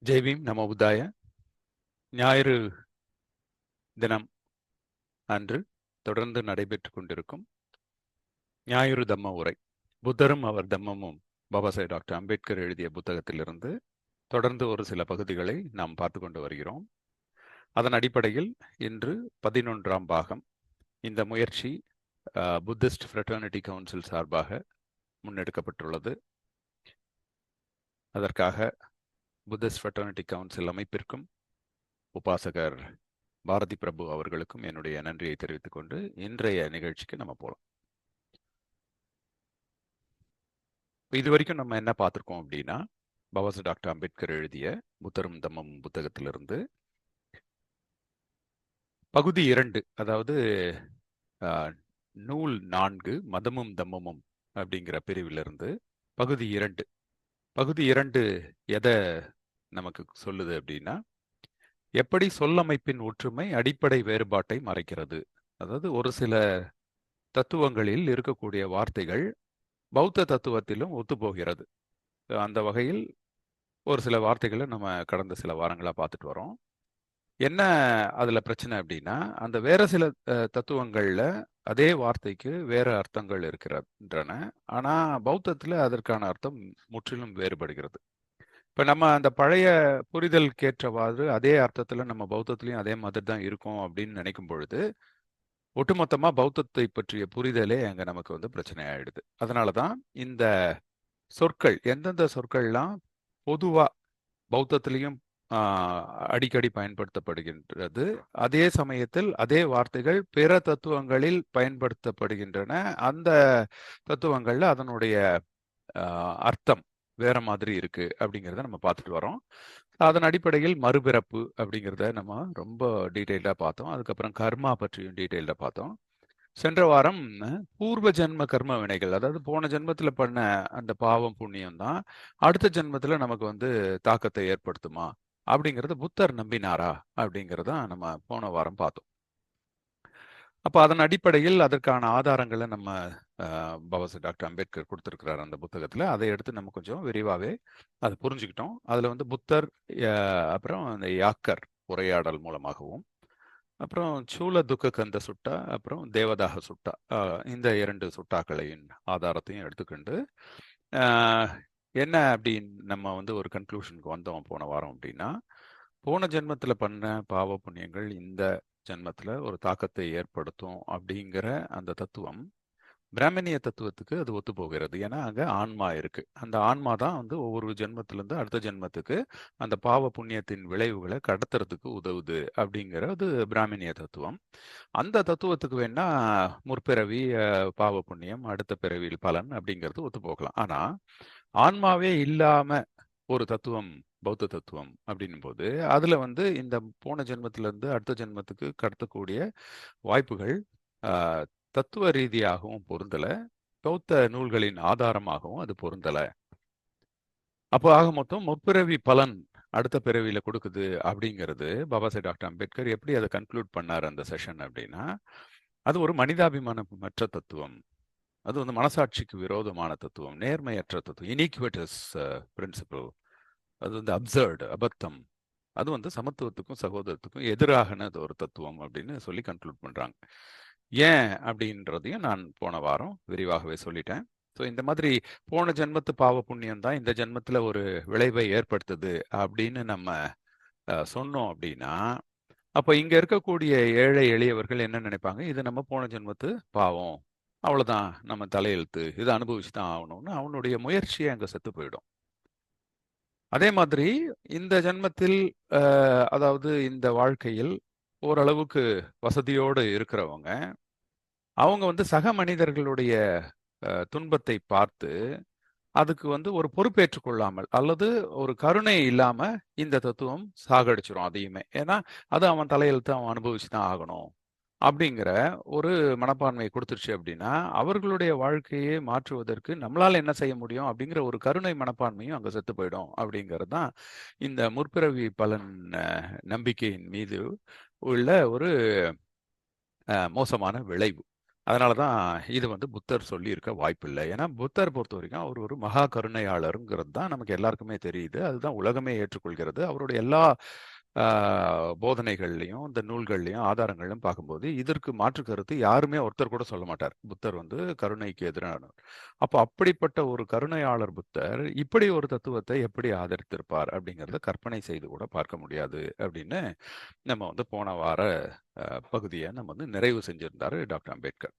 ஜெய்பீம் நமோ புத்தாய. ஞாயிறு தினம் அன்று தொடர்ந்து நடைபெற்று கொண்டிருக்கும் ஞாயிறு தம்ம உரை, புத்தரும் அவர் தம்மமும் பாபா சாஹேப் டாக்டர் அம்பேத்கர் எழுதிய புத்தகத்திலிருந்து தொடர்ந்து ஒரு சில பகுதிகளை நாம் பார்த்து கொண்டு வருகிறோம். அதன் அடிப்படையில் இன்று 11ஆம் பாகம். இந்த முயற்சி புத்திஸ்ட் ஃப்ரெட்டர்னிட்டி கவுன்சில் சார்பாக முன்னெடுக்கப்பட்டுள்ளது. அதற்காக புத்திஸ்ட் ஃப்ரெட்டர்னிட்டி கவுன்சில் அமைப்பிற்கும் உபாசகர் பாரதி பிரபு அவர்களுக்கும் என்னுடைய நன்றியை தெரிவித்துக் கொண்டு இன்றைய நிகழ்ச்சிக்கு நம்ம போகலாம். இது வரைக்கும் நம்ம என்ன பார்த்துருக்கோம் அப்படின்னா, பாபா சாஹேப் டாக்டர் அம்பேத்கர் எழுதிய புத்தரும் தம்மமும் புத்தகத்திலிருந்து பகுதி 2, அதாவது நூல் 4 மதமும் தம்மமும் அப்படிங்கிற பிரிவிலிருந்து பகுதி 2. பகுதி 2 எதை நமக்கு சொல்லுது அப்படின்னா, எப்படி சொல்லமைப்பின் ஒற்றுமை அடிப்படை வேறுபாட்டை மறைக்கிறது. அதாவது ஒரு சில தத்துவங்களில் இருக்கக்கூடிய வார்த்தைகள் பௌத்த தத்துவத்திலும் ஒத்துப்போகிறது. அந்த வகையில் ஒரு சில வார்த்தைகளை நம்ம கடந்த சில வாரங்களாக பார்த்துட்டு வரோம். என்ன அதில் பிரச்சனை அப்படின்னா, அந்த வேற சில தத்துவங்களில் அதே வார்த்தைக்கு வேற அர்த்தங்கள் இருக்கின்றன. ஆனால் பௌத்தத்தில் அதற்கான அர்த்தம் முற்றிலும் வேறுபடுகிறது. இப்போ நம்ம அந்த பழைய புரிதலுக்கேற்றவாறு அதே அர்த்தத்தில் நம்ம பௌத்தத்துலேயும் அதே மாதிரி தான் இருக்கும் அப்படின்னு நினைக்கும் பொழுது ஒட்டுமொத்தமாக பௌத்தத்தை பற்றிய புரிதலே அங்கே நமக்கு பிரச்சனை ஆயிடுது. அதனால தான் இந்த சொற்கள், எந்தெந்த சொற்கள்லாம் பொதுவாக பௌத்தத்திலையும் அடிக்கடி பயன்படுத்தப்படுகின்றது, அதே சமயத்தில் அதே வார்த்தைகள் பிற தத்துவங்களில் பயன்படுத்தப்படுகின்றன, அந்த தத்துவங்கள்ல அதனுடைய அர்த்தம் வேற மாதிரி இருக்கு அப்படிங்கிறத நம்ம பார்த்துட்டு வரோம். அதன் அடிப்படையில் மறுபிறப்பு அப்படிங்கிறத நம்ம ரொம்ப டீட்டெயில்டாக பார்த்தோம். அதுக்கப்புறம் கர்மா பற்றியும் டீட்டெயில்டாக பார்த்தோம். சென்ற வாரம் பூர்வ ஜென்ம கர்ம வினைகள், அதாவது போன ஜென்மத்தில் பண்ண அந்த பாவம் புண்ணியம் தான் அடுத்த ஜென்மத்தில் நமக்கு தாக்கத்தை ஏற்படுத்துமா அப்படிங்கிறத புத்தர் நம்பினாரா அப்படிங்கிறத நம்ம போன வாரம் பார்த்தோம். அப்போ அதன் அடிப்படையில் அதற்கான ஆதாரங்களை நம்ம பாபா சாஹேப் டாக்டர் அம்பேத்கர் கொடுத்துருக்கிறார் அந்த புத்தகத்தில். அதை எடுத்து நம்ம கொஞ்சம் விரிவாகவே அதை புரிஞ்சுக்கிட்டோம். அதில் புத்தர், அப்புறம் அந்த யாக்கர் உரையாடல் மூலமாகவும், அப்புறம் சூல துக்க கந்த சுட்டா, அப்புறம் தேவதாக சுட்டா, இந்த 2 சுட்டாக்களையும் ஆதாரத்தையும் எடுத்துக்கொண்டு என்ன அப்படின்னு நம்ம ஒரு கன்க்ளூஷனுக்கு வந்தோம் போன வாரம் அப்படின்னா, போன ஜென்மத்தில் பண்ண பாவ புண்ணியங்கள் இந்த ஜென்மத்தில் ஒரு தாக்கத்தை ஏற்படுத்தும் அப்படிங்கிற அந்த தத்துவம் பிராமணிய தத்துவத்துக்கு அது ஒத்து போகிறது. ஏன்னா அங்கே ஆன்மா இருக்கு. அந்த ஆன்மா தான் ஒவ்வொரு ஜென்மத்திலேருந்து அடுத்த ஜென்மத்துக்கு அந்த பாவ புண்ணியத்தின் விளைவுகளை கடத்துறதுக்கு உதவுது அப்படிங்கிறது பிராமணிய தத்துவம். அந்த தத்துவத்துக்கு வேணா முற்பிறவி பாவ புண்ணியம், அடுத்த பிறவியில் பலன் அப்படிங்கிறது ஒத்து போகலாம். ஆனா ஆன்மாவே இல்லாம ஒரு தத்துவம் பௌத்த தத்துவம் அப்படின்னும் போது அதுல இந்த போன ஜென்மத்தில இருந்து அடுத்த ஜென்மத்துக்கு கடத்தக்கூடிய வாய்ப்புகள் தத்துவ ரீதியாகவும் பொருந்தல, பௌத்த நூல்களின் ஆதாரமாகவும் அது பொருந்தல. அப்போ ஆக மொத்தம் முற்பிறவி பலன் அடுத்த பிறவியில கொடுக்குது அப்படிங்கிறது பாபா சாஹேப் டாக்டர் அம்பேத்கர் எப்படி அதை கன்க்ளூட் பண்ணார் அந்த செஷன் அப்படின்னா, அது ஒரு மனிதாபிமானமற்ற தத்துவம், அது மனசாட்சிக்கு விரோதமான தத்துவம், நேர்மையற்ற தத்துவம், இனீக்வெட்டஸ் பிரின்சிபல், அது அப்சர்டு, அபத்தம், அது சமத்துவத்துக்கும் சகோதரத்துக்கும் எதிராகனது ஒரு தத்துவம் அப்படின்னு சொல்லி கன்க்ளூட் பண்றாங்க. ஏன் அப்படின்றதையும் நான் போன வாரம் விரிவாகவே சொல்லிட்டேன். ஸோ இந்த மாதிரி போன ஜென்மத்து பாவ புண்ணியம் தான் இந்த ஜென்மத்தில் ஒரு விளைவை ஏற்படுத்துது அப்படின்னு நம்ம சொன்னோம் அப்படின்னா, அப்போ இங்கே இருக்கக்கூடிய ஏழை எளியவர்கள் என்ன நினைப்பாங்க, இது நம்ம போன ஜென்மத்து பாவம், அவ்வளோதான், நம்ம தலையெழுத்து, இதை அனுபவிச்சு தான் ஆகணும்னு அவனுடைய முயற்சியை அங்கே செத்து போயிடும். அதே மாதிரி இந்த ஜென்மத்தில் அதாவது இந்த வாழ்க்கையில் ஓரளவுக்கு வசதியோடு இருக்கிறவங்க, அவங்க சக மனிதர்களுடைய துன்பத்தை பார்த்து அதுக்கு ஒரு பொறுப்பேற்றுக் கொள்ளாமல் அல்லது ஒரு கருணை இல்லாம இந்த தத்துவம் சாகடிச்சிரும் அதையுமே. ஏன்னா அது அவன் தலையெழுத்து, அவன் அனுபவிச்சு தான் ஆகணும் அப்படிங்கிற ஒரு மனப்பான்மையை கொடுத்துருச்சு அப்படின்னா, அவர்களுடைய வாழ்க்கையை மாற்றுவதற்கு நம்மளால என்ன செய்ய முடியும் அப்படிங்கிற ஒரு கருணை மனப்பான்மையும் அங்க செத்து போயிடும். அப்படிங்கிறது தான் இந்த முற்பிறவி பலன் நம்பிக்கையின் மீது உள்ள ஒரு மோசமான விளைவு. அதனால தான் இது வந்து புத்தர் சொல்லியிருக்க வாய்ப்பில்லை. ஏன்னா புத்தர் பொறுத்த வரைக்கும் அவர் ஒரு மகா கருணையாளருங்கிறது தான் நமக்கு எல்லாருக்குமே தெரியுது. அதுதான் உலகமே ஏற்றுக்கொள்கிறது. அவருடைய எல்லா போதனைகள்லையும், இந்த நூல்கள்லையும், ஆதாரங்கள்லையும் பார்க்கும்போது இதற்கு மாற்று கருத்து யாருமே ஒருத்தர் கூட சொல்ல மாட்டார். புத்தர் வந்து கருணைக்கு எதிரானவர். அப்போ அப்படிப்பட்ட ஒரு கருணையாளர் புத்தர் இப்படி ஒரு தத்துவத்தை எப்படி ஆதரித்திருப்பார் அப்படிங்கிறத கற்பனை செய்து கூட பார்க்க முடியாது அப்படின்னு நம்ம வந்து போன வார பகுதியை நம்ம வந்து நிறைவு செஞ்சிருந்தாரு டாக்டர் அம்பேத்கர்.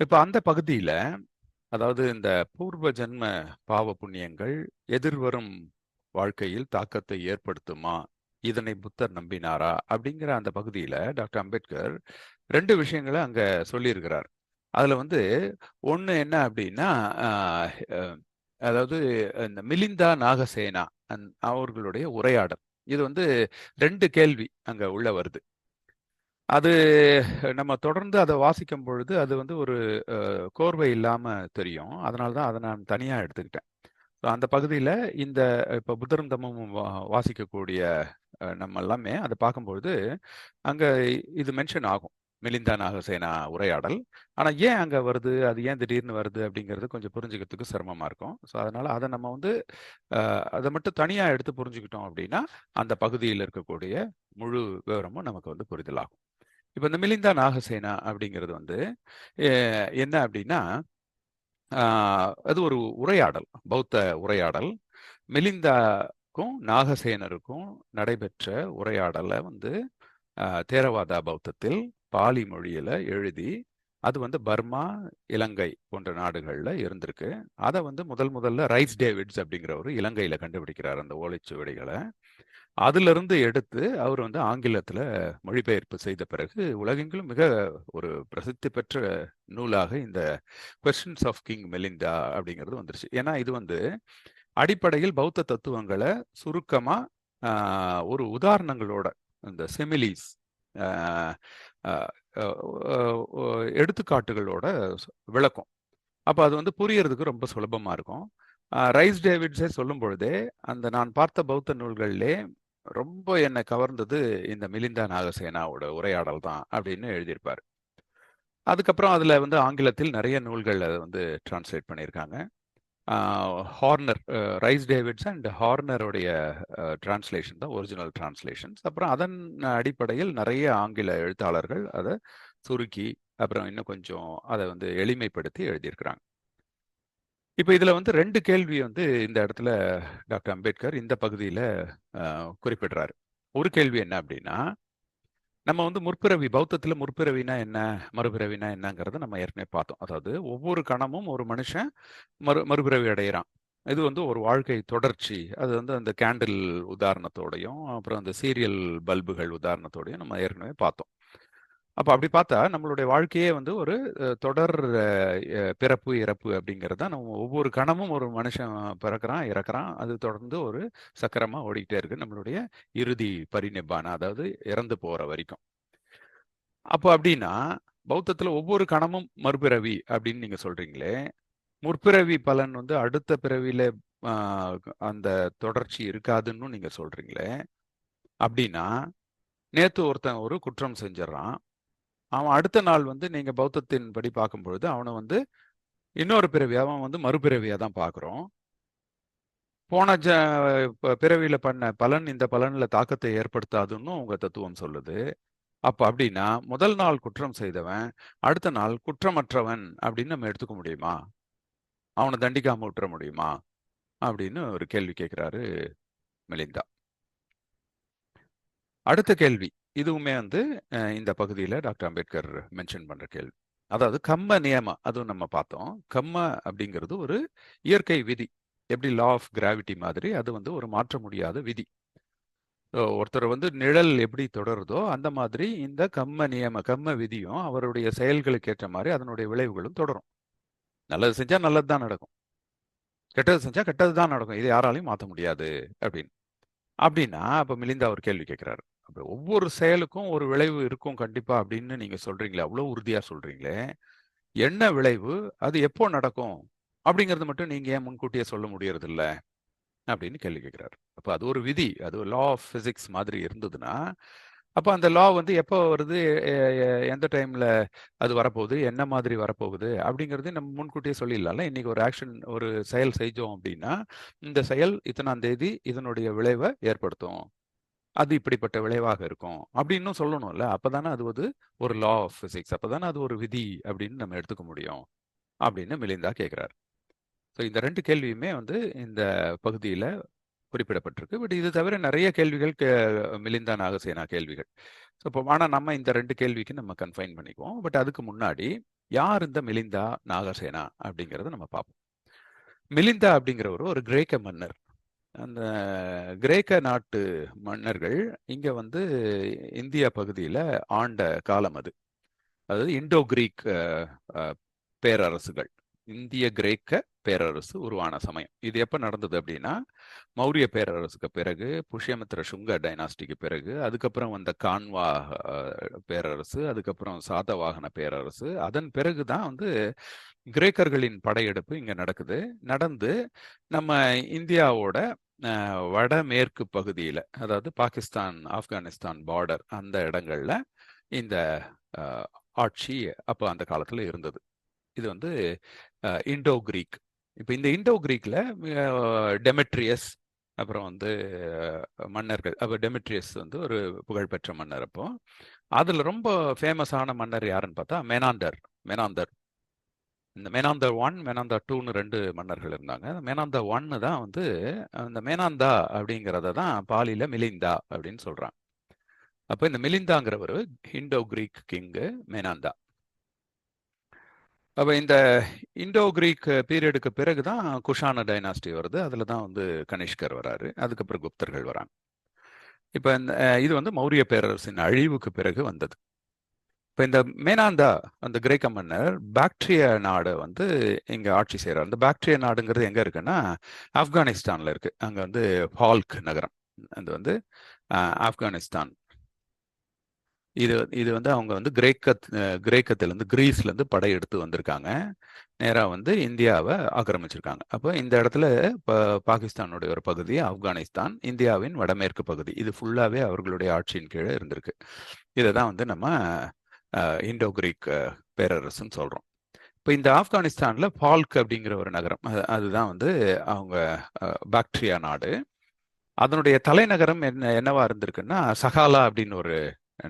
இப்ப அந்த பகுதியில அதாவது இந்த பூர்வ ஜென்ம பாவ புண்ணியங்கள் எதிர்வரும் வாழ்க்கையில் தாக்கத்தை ஏற்படுத்துமா, இதனை புத்தர் நம்பினாரா அப்படிங்கிற அந்த பகுதியில டாக்டர் அம்பேத்கர் 2 விஷயங்களை அங்க சொல்லியிருக்கிறார். அதுல வந்து ஒண்ணு என்ன அப்படின்னா, அதாவது இந்த மிலிந்தா நாகசேனா அவர்களுடைய உரையாடல். இது வந்து 2 கேள்வி அங்க உள்ள வருது. அது நம்ம தொடர்ந்து அதை வாசிக்கும் பொழுது அது வந்து ஒரு கோர்வை இல்லாம தெரியும். அதனால தான் அதை நான் தனியா எடுத்துக்கிட்டேன். அந்த பகுதியில இந்த இப்ப புத்தரும் தம்மமும் வாசிக்கக்கூடிய நம்ம எல்லாமே அதை பார்க்கும்பொழுது அங்க இது மென்ஷன் ஆகும். மிலிந்தா நாகசேனா உரையாடல். ஆனா ஏன் அங்க வருது, அது ஏன் திடீர்னு வருது அப்படிங்கிறது கொஞ்சம் புரிஞ்சுக்கிறதுக்கு சிரமமா இருக்கும். ஸோ அதனால அதை நம்ம வந்து அதை மட்டும் தனியா எடுத்து புரிஞ்சுக்கிட்டோம் அப்படின்னா அந்த பகுதியில் இருக்கக்கூடிய முழு விவரமும் நமக்கு வந்து புரிதலாகும். இப்ப இந்த மிலிந்தா நாகசேனா அப்படிங்கிறது வந்து என்ன அப்படின்னா, அது ஒரு உரையாடல், பௌத்த உரையாடல். மிலிந்தாக்கும் நாகசேனருக்கும் நடைபெற்ற உரையாடலை வந்து தேரவாதா பௌத்தத்தில் பாலி மொழியில எழுதி அது வந்து பர்மா, இலங்கை போன்ற நாடுகள்ல இருந்திருக்கு. அதை வந்து முதல்ல ரைஸ் டேவிட்ஸ் அப்படிங்கிறவர் இலங்கையில கண்டுபிடிக்கிறார் அந்த ஓலைச்சுவடிகளை. அதிலிருந்து எடுத்து அவர் வந்து ஆங்கிலத்துல மொழிபெயர்ப்பு செய்த பிறகு உலகெங்கிலும் மிக ஒரு பிரசித்தி பெற்ற நூலாக இந்த கொஸ்டின்ஸ் ஆஃப் கிங் மெலிண்டா அப்படிங்கிறது வந்துருச்சு. ஏன்னா இது வந்து அடிப்படையில் பௌத்த தத்துவங்களை சுருக்கமா ஒரு உதாரணங்களோட இந்த செமிலிஸ் எடுத்துக்காட்டுகளோட விளக்கம். அப்ப அது வந்து புரியறதுக்கு ரொம்ப சுலபமா இருக்கும். ரைஸ் டேவிட்ஸே சொல்லும் பொழுதே அந்த நான் பார்த்த பௌத்த நூல்களிலே ரொம்ப என்னை கவர்ந்தது இந்த மிலிந்தா நாகசேனாவோட உரையாடல் தான் அப்படின்னு எழுதியிருப்பார். அதுக்கப்புறம் அதுல வந்து ஆங்கிலத்தில் நிறைய நூல்கள் அதை வந்து டிரான்ஸ்லேட் பண்ணியிருக்காங்க. ஹார்னர், ரைஸ் டேவிட்ஸ் அண்ட் ஹார்னருடைய டிரான்ஸ்லேஷன் தான் ஒரிஜினல் டிரான்ஸ்லேஷன்ஸ். அப்புறம் அதன் அடிப்படையில் நிறைய ஆங்கில எழுத்தாளர்கள் அதை சுருக்கி அப்புறம் இன்னும் கொஞ்சம் அதை வந்து எளிமைப்படுத்தி எழுதியிருக்கிறாங்க. இப்ப இதுல வந்து 2 கேள்வி வந்து இந்த இடத்துல டாக்டர் அம்பேத்கர் இந்த பகுதியில குறிப்பிடுறாரு. ஒரு கேள்வி என்ன அப்படின்னா, நம்ம வந்து முற்பிறவி பௌத்தத்துல முற்பிறவினா என்ன, மறுபிறவினா என்னங்கிறத நம்ம ஏற்கனவே பார்த்தோம். அதாவது ஒவ்வொரு கணமும் ஒரு மனுஷன் மறுபிறவி அடைகிறான். இது வந்து ஒரு வாழ்க்கை தொடர்ச்சி. அது வந்து அந்த கேண்டில் உதாரணத்தோடையும் அப்புறம் அந்த சீரியல் பல்புகள் உதாரணத்தோடையும் நம்ம ஏற்கனவே பார்த்தோம். அப்ப அப்படி பார்த்தா நம்மளுடைய வாழ்க்கையே வந்து ஒரு தொடர் பிறப்பு இறப்பு அப்படிங்கிறது தான். நம்ம ஒவ்வொரு கணமும் ஒரு மனுஷன் பிறக்கிறான் இறக்குறான், அது தொடர்ந்து ஒரு சக்கரமா ஓடிக்கிட்டே இருக்கு நம்மளுடைய இறுதி பரிநிப்பான, அதாவது இறந்து போற வரைக்கும். அப்போ அப்படின்னா பௌத்தத்துல ஒவ்வொரு கணமும் மறுபிறவி அப்படின்னு நீங்க சொல்றீங்களே, முற்பிறவி பலன் வந்து அடுத்த பிறவியில அந்த தொடர்ச்சி இருக்காதுன்னு நீங்க சொல்றீங்களே, அப்படின்னா நேத்து ஒருத்தன் ஒரு குற்றம் செஞ்சிடறான். அவன் அடுத்த நாள் வந்து நீங்க பௌத்தத்தின் படி பார்க்கும் பொழுது அவனை வந்து இன்னொரு பிறவி, அவன் வந்து மறுபிறவியா தான் பார்க்குறோம். போன பிறவியில பண்ண பலன் இந்த பலன்ல தாக்கத்தை ஏற்படுத்தாதுன்னு உங்க தத்துவம் சொல்லுது. அப்ப அப்படின்னா முதல் நாள் குற்றம் செய்தவன் அடுத்த நாள் குற்றமற்றவன் அப்படின்னு நம்ம எடுத்துக்க முடியுமா? அவனை தண்டிக்காம விட்டுற முடியுமா? அப்படின்னு ஒரு கேள்வி கேட்கிறாரு மிலிந்தா. அடுத்த கேள்வி இதுவுமே வந்து இந்த பகுதியில டாக்டர் அம்பேத்கர் மென்ஷன் பண்ற கேள்வி. அதாவது கம்ம நியமம், அதுவும் நம்ம பார்த்தோம். கம்ம அப்படிங்கிறது ஒரு இயற்கை விதி. எப்படி லா ஆஃப் கிராவிட்டி மாதிரி அது வந்து ஒரு மாற்ற முடியாத விதி. ஒருத்தர் வந்து நிழல் எப்படி தொடருதோ அந்த மாதிரி இந்த கம்ம விதியும் அவருடைய செயல்களுக்கு ஏற்ற மாதிரி அதனுடைய விளைவுகளும் தொடரும். நல்லது செஞ்சா நல்லது தான் நடக்கும், கெட்டது செஞ்சா கெட்டது தான் நடக்கும். இது யாராலையும் மாற்ற முடியாது அப்படின்னு. அப்படின்னா அப்ப மிலிந்தா ஒரு கேள்வி கேட்கிறாரு. அப்ப ஒவ்வொரு செயலுக்கும் ஒரு விளைவு இருக்கும் கண்டிப்பா அப்படின்னு நீங்க சொல்றீங்களே, அவ்வளவு உறுதியா சொல்றீங்களே, என்ன விளைவு, அது எப்போ நடக்கும் அப்படிங்கறது மட்டும் நீங்க ஏன் முன்கூட்டியே சொல்ல முடியறது இல்ல அப்படின்னு கேள்வி கேட்கிறாரு. அப்ப அது ஒரு விதி, அது லா ஆஃப் பிசிக்ஸ் மாதிரி இருந்ததுன்னா அப்போ அந்த லா வந்து எப்போ வருது, எந்த டைம்ல அது வரப்போகுது, என்ன மாதிரி வரப்போகுது அப்படிங்கிறது நம்ம முன்கூட்டியே சொல்லிடலாம்ல. இன்னைக்கு ஒரு ஆக்ஷன், ஒரு செயல் செஞ்சோம் அப்படின்னா, இந்த செயல் இத்தனாம் தேதி இதனுடைய விளைவை ஏற்படுத்தும், அது இப்படிப்பட்ட விளைவாக இருக்கும் அப்படின்னு சொல்லணும்ல. அப்பதானே அது ஒரு லா ஆஃப் பிசிக்ஸ், அப்பதானே அது ஒரு விதி அப்படின்னு நம்ம எடுத்துக்க முடியும் அப்படின்னு மிலிந்தா கேட்கிறார். ஸோ இந்த 2 கேள்வியுமே இந்த பகுதியில குறிப்பிடப்பட்டிருக்கு. பட் இது தவிர நிறைய கேள்விகள் மிலிந்தா நாகசேனா கேள்விகள். ஸோ இப்போ ஆனால் நம்ம இந்த 2 கேள்விக்கு நம்ம கன்ஃபைன் பண்ணிக்குவோம். பட் அதுக்கு முன்னாடி யார் இந்த மிலிந்தா நாகசேனா அப்படிங்கிறத நம்ம பார்ப்போம். மிலிந்தா அப்படிங்கிறவர் ஒரு கிரேக்க மன்னர். அந்த கிரேக்க நாட்டு மன்னர்கள் இங்க இந்தியா பகுதியில ஆண்ட காலம் அது. அதாவது இண்டோ கிரீக் பேரரசுகள், இந்திய கிரேக்க பேரரசு உருவான சமயம். இது எப்ப நடந்தது அப்படின்னா, மௌரிய பேரரசுக்கு பிறகு, புஷ்யமித்ர சுங்க டைனாஸ்டிக்கு பிறகு, அதுக்கப்புறம் வந்த கான்வா பேரரசு, அதுக்கப்புறம் சாதவாகன பேரரசு, அதன் பிறகுதான் கிரேக்கர்களின் படையெடுப்பு இங்க நடக்குது. நடந்து நம்ம இந்தியாவோட வடமேற்கு பகுதியில, அதாவது பாகிஸ்தான் ஆப்கானிஸ்தான் பார்டர் அந்த இடங்கள்ல இந்த ஆட்சி அப்போ அந்த காலத்துல இருந்தது. இது இண்டோ கிரீக். இப்போ இந்த இண்டோ கிரீக்ல டெமெட்ரியஸ், அப்புறம் மன்னர்கள். அப்போ டெமெட்ரியஸ் ஒரு புகழ்பெற்ற மன்னர். அப்போ அதுல ரொம்ப ஃபேமஸான மன்னர் யாருன்னு பார்த்தா மெனாந்தர். மெனாந்தர் இந்த மேனாந்தர் 1, மேனாந்தர் 2ன்னு 2 மன்னர்கள் இருந்தாங்க. மேனாந்தர் 1 தான் அந்த மேனாந்தா அப்படிங்கிறத தான் பாலியில மிலிந்தா அப்படின்னு சொல்றாங்க. அப்போ இந்த மிலிந்தாங்கிறவர் இண்டோ கிரீக் கிங்கு மேனாந்தா. அப்போ இந்த இண்டோ கிரீக் பீரியடுக்கு பிறகு தான் குஷான டைனாஸ்டி வருது. அதில் தான் கனிஷ்கர் வராரு, அதுக்கப்புறம் குப்தர்கள் வராங்க. இப்போ இது மௌரிய பேரரசின் அழிவுக்கு பிறகு வந்தது. இப்போ இந்த மேனாந்தா அந்த கிரேக்க மன்னர் பாக்ட்ரிய நாடு இங்க ஆட்சி செய்கிறார். அந்த பாக்ட்ரிய நாடுங்கிறது எங்க இருக்குன்னா ஆப்கானிஸ்தான்ல இருக்கு. அங்க பால்க் நகரம். அது ஆப்கானிஸ்தான். இது இது அவங்க கிரேக்கத்திலேருந்து, கிரீஸ்லேருந்து படையெடுத்து வந்திருக்காங்க. நேராக இந்தியாவை ஆக்கிரமிச்சிருக்காங்க. அப்போ இந்த இடத்துல பாகிஸ்தானுடைய ஒரு பகுதி ஆப்கானிஸ்தான், இந்தியாவின் வடமேற்கு பகுதி, இது ஃபுல்லாகவே அவர்களுடைய ஆட்சியின் கீழே இருந்திருக்கு. இதை தான் நம்ம இண்டோ கிரீக் பேரரசுன்னு சொல்கிறோம். இப்போ இந்த ஆப்கானிஸ்தானில் பால்க் அப்படிங்கிற ஒரு நகரம், அதுதான் அவங்க பாக்ட்ரியா நாடு. அதனுடைய தலைநகரம் என்னவா இருந்திருக்குன்னா சகாலா அப்படின்னு ஒரு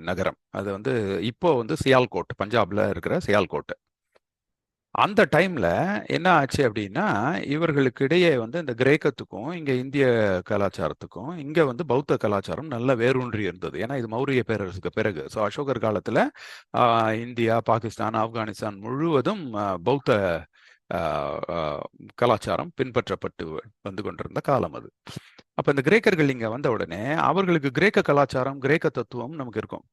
நகரம். அது இப்போ சியால்கோட், பஞ்சாப்ல இருக்கிற சியால்கோட். அந்த டைம்ல என்ன ஆச்சு அப்படின்னா, இவர்களுக்கு இடையே இந்த கிரேக்கத்துக்கும் இங்க இந்திய கலாச்சாரத்துக்கும் இங்க பௌத்த கலாச்சாரம் நல்ல வேரூன்றி இருந்தது. ஏன்னா இது மௌரிய பேரரசுக்கு பிறகு. ஸோ அசோகர் காலத்துல இந்தியா, பாகிஸ்தான், ஆப்கானிஸ்தான் முழுவதும் பௌத்த கலாச்சாரம் பின்பற்றப்பட்டு கொண்டிருந்த காலம் அது. அப்ப இந்த கிரேக்கர்கள் இங்க வந்த உடனே அவர்களுக்கு கிரேக்க கலாச்சாரம், கிரேக்க தத்துவம் நமக்கு இருக்கும்.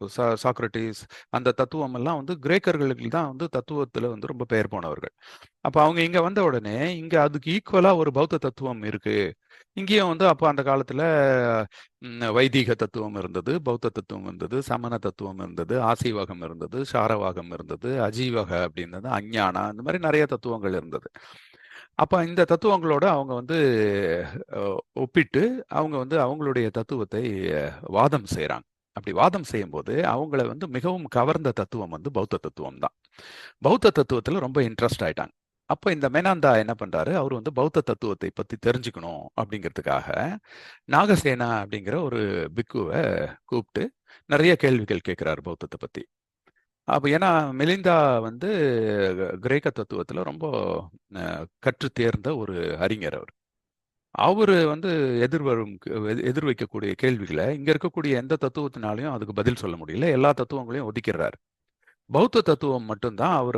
சாக்ரட்டிஸ், அந்த தத்துவம் எல்லாம் கிரேக்கர்களுக்கு தான் தத்துவத்துல ரொம்ப பெயர் போனவர்கள். அப்ப அவங்க இங்க வந்த உடனே இங்க அதுக்கு ஈக்குவலா ஒரு பௌத்த தத்துவம் இருக்கு. இங்கேயும் அப்போ அந்த காலத்துல வைதீக தத்துவம் இருந்தது, பௌத்த தத்துவம் இருந்தது, சமண தத்துவம் இருந்தது, ஆசீவகம் இருந்தது, சாரவாகம் இருந்தது, அஜீவக அப்படின்றது, அஞ்ஞானா, இந்த மாதிரி நிறைய தத்துவங்கள் இருந்தது. அப்ப இந்த தத்துவங்களோட அவங்க ஒப்பிட்டு அவங்க அவங்களுடைய தத்துவத்தை வாதம் செய்றாங்க. அப்படி வாதம் செய்யும்போது அவங்கள மிகவும் கவர்ந்த தத்துவம் பௌத்த தத்துவம் தான். பௌத்த தத்துவத்துல ரொம்ப இன்ட்ரெஸ்ட் ஆயிட்டாங்க. அப்ப இந்த மேனாந்தா என்ன பண்றாரு, அவர் பௌத்த தத்துவத்தை பத்தி தெரிஞ்சுக்கணும் அப்படிங்கிறதுக்காக நாகசேனா அப்படிங்கிற ஒரு பிக்குவை கூப்பிட்டு நிறைய கேள்விகள் கேட்கிறாரு பௌத்தத்தை பத்தி. அப்ப ஏன்னா மிலிந்தா கிரேக்க தத்துவத்துல ரொம்ப கற்று தேர்ந்த ஒரு அறிஞர் அவர். அவரு எதிர் வைக்கக்கூடிய கேள்விகளை இங்க இருக்கக்கூடிய எந்த தத்துவத்தினாலையும் அதுக்கு பதில் சொல்ல முடியல. எல்லா தத்துவங்களையும் ஒதுக்கிறார். பௌத்த தத்துவம் மட்டும்தான் அவர்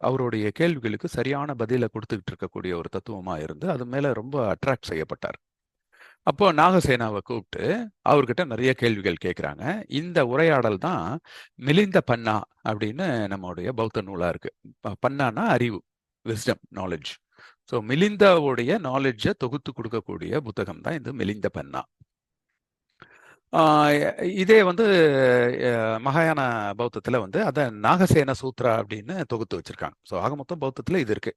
அவருடைய கேள்விகளுக்கு சரியான பதிலை கொடுத்துக்கிட்டு இருக்கக்கூடிய ஒரு தத்துவமா இருந்து அது மேல ரொம்ப அட்ராக்ட் செய்யப்பட்டார். அப்போ நாகசேனாவை கூப்பிட்டு அவர்கிட்ட நிறைய கேள்விகள் கேட்குறாங்க. இந்த உரையாடல் தான் மிலிந்த பன்னா அப்படின்னு நம்மளுடைய பௌத்த நூலா இருக்கு. பன்னானா அறிவு, விஸ்டம், நாலேஜ். ஸோ மிலிந்தாவுடைய நாலேஜை தொகுத்து கொடுக்கக்கூடிய புத்தகம் தான் இந்த மிலிந்த பன்னா. இதே வந்து மகாயான பௌத்தத்தில் வந்து அதை நாகசேன சூத்ரா அப்படின்னு தொகுத்து வச்சிருக்காங்க. ஸோ ஆக மொத்தம் பௌத்தத்தில் இது இருக்கு.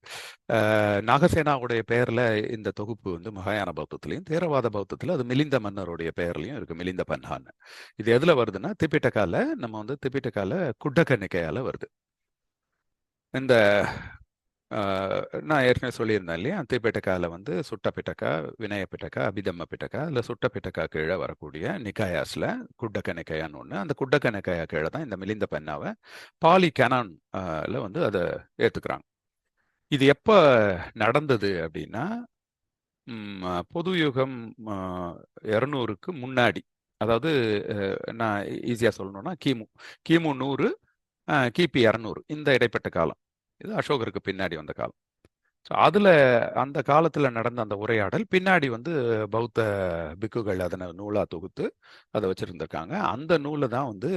நாகசேனாவுடைய பெயர்ல இந்த தொகுப்பு வந்து மகாயான பௌத்தத்திலையும், தேரவாத பௌத்தத்தில் அது மிலிந்த மன்னருடைய பெயர்லையும் இருக்கு, மிலிந்த பன்ஹான்னு. இது எதுல வருதுன்னா திபிட்டக்கால, நம்ம வந்து திபிட்டக்கால குட்டக்க நிக்கையால வருது. இந்த நான் ஏற்கனவே சொல்லியிருந்தேன் இல்லையா, திபெட்டக்கால வந்து சுட்ட பிட்டக்கா, வினய பிட்டக்கா, அபிதம்ம பிட்டக்கா, இல்லை சுட்ட பிட்டக்கா கீழே வரக்கூடிய நிக்காயாஸ்ல குட்டக்க நிக்கையான்னு ஒன்று. அந்த குட்டக்க நிக்கையா கீழே தான் இந்த மிலிந்த பெண்ணாவை பாலி கேனான் வந்து அதை ஏத்துக்கிறாங்க. இது எப்ப நடந்தது அப்படின்னா பொது யுகம் 200க்கு முன்னாடி, அதாவது நான் ஈஸியா சொல்லணும்னா கிமு 100, கிபி 200, இந்த இடைப்பட்ட காலம். இது அசோகருக்கு பின்னாடி வந்த காலம். ஸோ அதில் அந்த காலத்தில் நடந்த அந்த உரையாடல் பின்னாடி வந்து பௌத்த பிக்குகள் அதனை நூலாக தொகுத்து அதை வச்சுருந்துருக்காங்க. அந்த நூலை தான் வந்து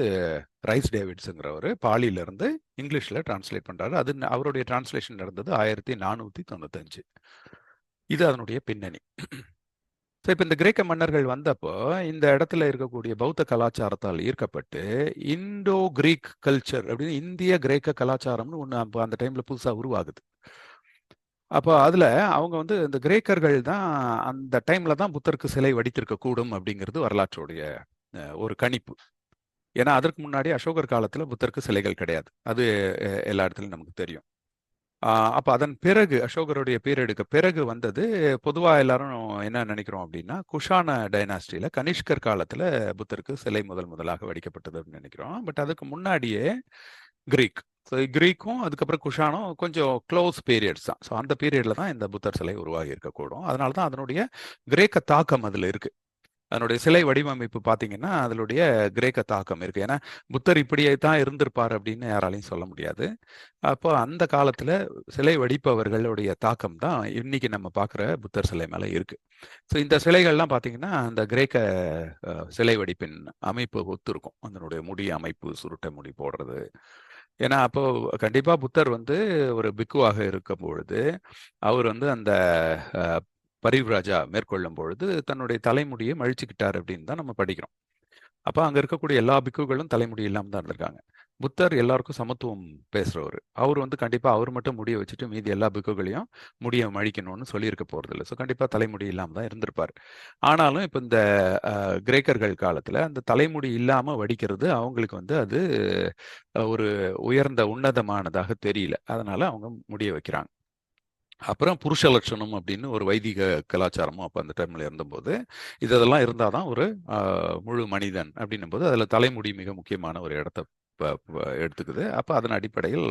ரைஸ் டேவிட்ஸுங்கிறவர் பாலியிலேருந்து இங்கிலீஷில் டிரான்ஸ்லேட் பண்ணுறாரு. அது அவருடைய டிரான்ஸ்லேஷன் நடந்தது 1495. இது அதனுடைய பின்னணி. ஸோ இப்போ இந்த கிரேக்க மன்னர்கள் வந்தப்போ இந்த இடத்துல இருக்கக்கூடிய பௌத்த கலாச்சாரத்தால் ஈர்க்கப்பட்டு இண்டோ கிரீக் கல்ச்சர் அப்படின்னு இந்திய கிரேக்க கலாச்சாரம்னு ஒன்று அப்போ அந்த டைமில் புதுசாக உருவாகுது. அப்போ அதில் அவங்க வந்து இந்த கிரேக்கர்கள் தான் அந்த டைமில் தான் புத்தருக்கு சிலை வடித்திருக்க கூடும் அப்படிங்கிறது வரலாற்றுடைய ஒரு கணிப்பு. ஏன்னா அதற்கு முன்னாடி அசோகர் காலத்தில் புத்தருக்கு சிலைகள் கிடையாது. அது எல்லா இடத்துலையும் நமக்கு தெரியும். அப்போ அதன் பிறகு அசோகருடைய பீரியடுக்கு பிறகு வந்தது பொதுவாக எல்லாரும் என்ன நினைக்கிறோம் அப்படின்னா, குஷான டைனாஸ்டியில் கனிஷ்கர் காலத்தில் புத்தருக்கு சிலை முதலாக வடிக்கப்பட்டது அப்படின்னு நினைக்கிறோம். பட் அதுக்கு முன்னாடியே கிரீக், ஸோ கிரீக்கும் அதுக்கப்புறம் குஷானும் கொஞ்சம் க்ளோஸ் பீரியட்ஸ் தான். ஸோ அந்த பீரியடில் தான் இந்த புத்தர் சிலை உருவாகி இருக்கக்கூடும். அதனால தான் அதனுடைய கிரேக்க தாக்கம் அதில் இருக்கு. அதனுடைய சிலை வடிவமைப்பு பார்த்தீங்கன்னா அதனுடைய கிரேக்க தாக்கம் இருக்கு. ஏன்னா புத்தர் இப்படியே தான் இருந்திருப்பார் அப்படின்னு யாராலையும் சொல்ல முடியாது. அப்போ அந்த காலத்துல சிலை வடிப்பவர்களுடைய தாக்கம் தான் இன்னைக்கு நம்ம பார்க்குற புத்தர் சிலை மேல இருக்கு. ஸோ இந்த சிலைகள்லாம் பார்த்தீங்கன்னா அந்த கிரேக்க சிலை வடிப்பின் அமைப்பு ஒத்து இருக்கும். அதனுடைய முடி அமைப்பு, சுருட்டை முடி போடுறது. ஏன்னா அப்போ கண்டிப்பா புத்தர் வந்து ஒரு பிக்குவாக இருக்கும் பொழுது அவர் வந்து அந்த பரிவ்ராஜா மேற்கொள்ளும் பொழுது தன்னுடைய தலைமுடியை அழிச்சுக்கிட்டார் அப்படின்னு தான் நம்ம படிக்கிறோம். அப்போ அங்க இருக்கக்கூடிய எல்லா பிக்குகளும் தலைமுடி இல்லாம தான் இருந்திருக்காங்க. புத்தர் எல்லாருக்கும் சமத்துவம் பேசுறவர். அவர் வந்து கண்டிப்பா அவர் மட்டும் முடிய வச்சுட்டு மீதி எல்லா பிக்குகளையும் முடிய அழிக்கணும்னு சொல்லியிருக்க போறது இல்லை. ஸோ கண்டிப்பா தலைமுடி இல்லாம தான் இருந்திருப்பார். ஆனாலும் இப்போ இந்த கிரேக்கர்கள் காலத்துல அந்த தலைமுடி இல்லாம வடிக்கிறது அவங்களுக்கு வந்து அது ஒரு உயர்ந்த உன்னதமானதாக தெரியல. அதனால அவங்க முடிய வைக்கிறாங்க. அப்புறம் புருஷ லட்சணம் அப்படின்னு ஒரு வைதிக கலாச்சாரமும் அப்போ அந்த டைம்ல இருந்தபோது இதெல்லாம் இருந்தால் தான் ஒரு முழு மனிதன் அப்படின்னும் போது அதில் தலைமுடி மிக முக்கியமான ஒரு இடத்த எடுத்துக்குது. அப்போ அதன் அடிப்படையில்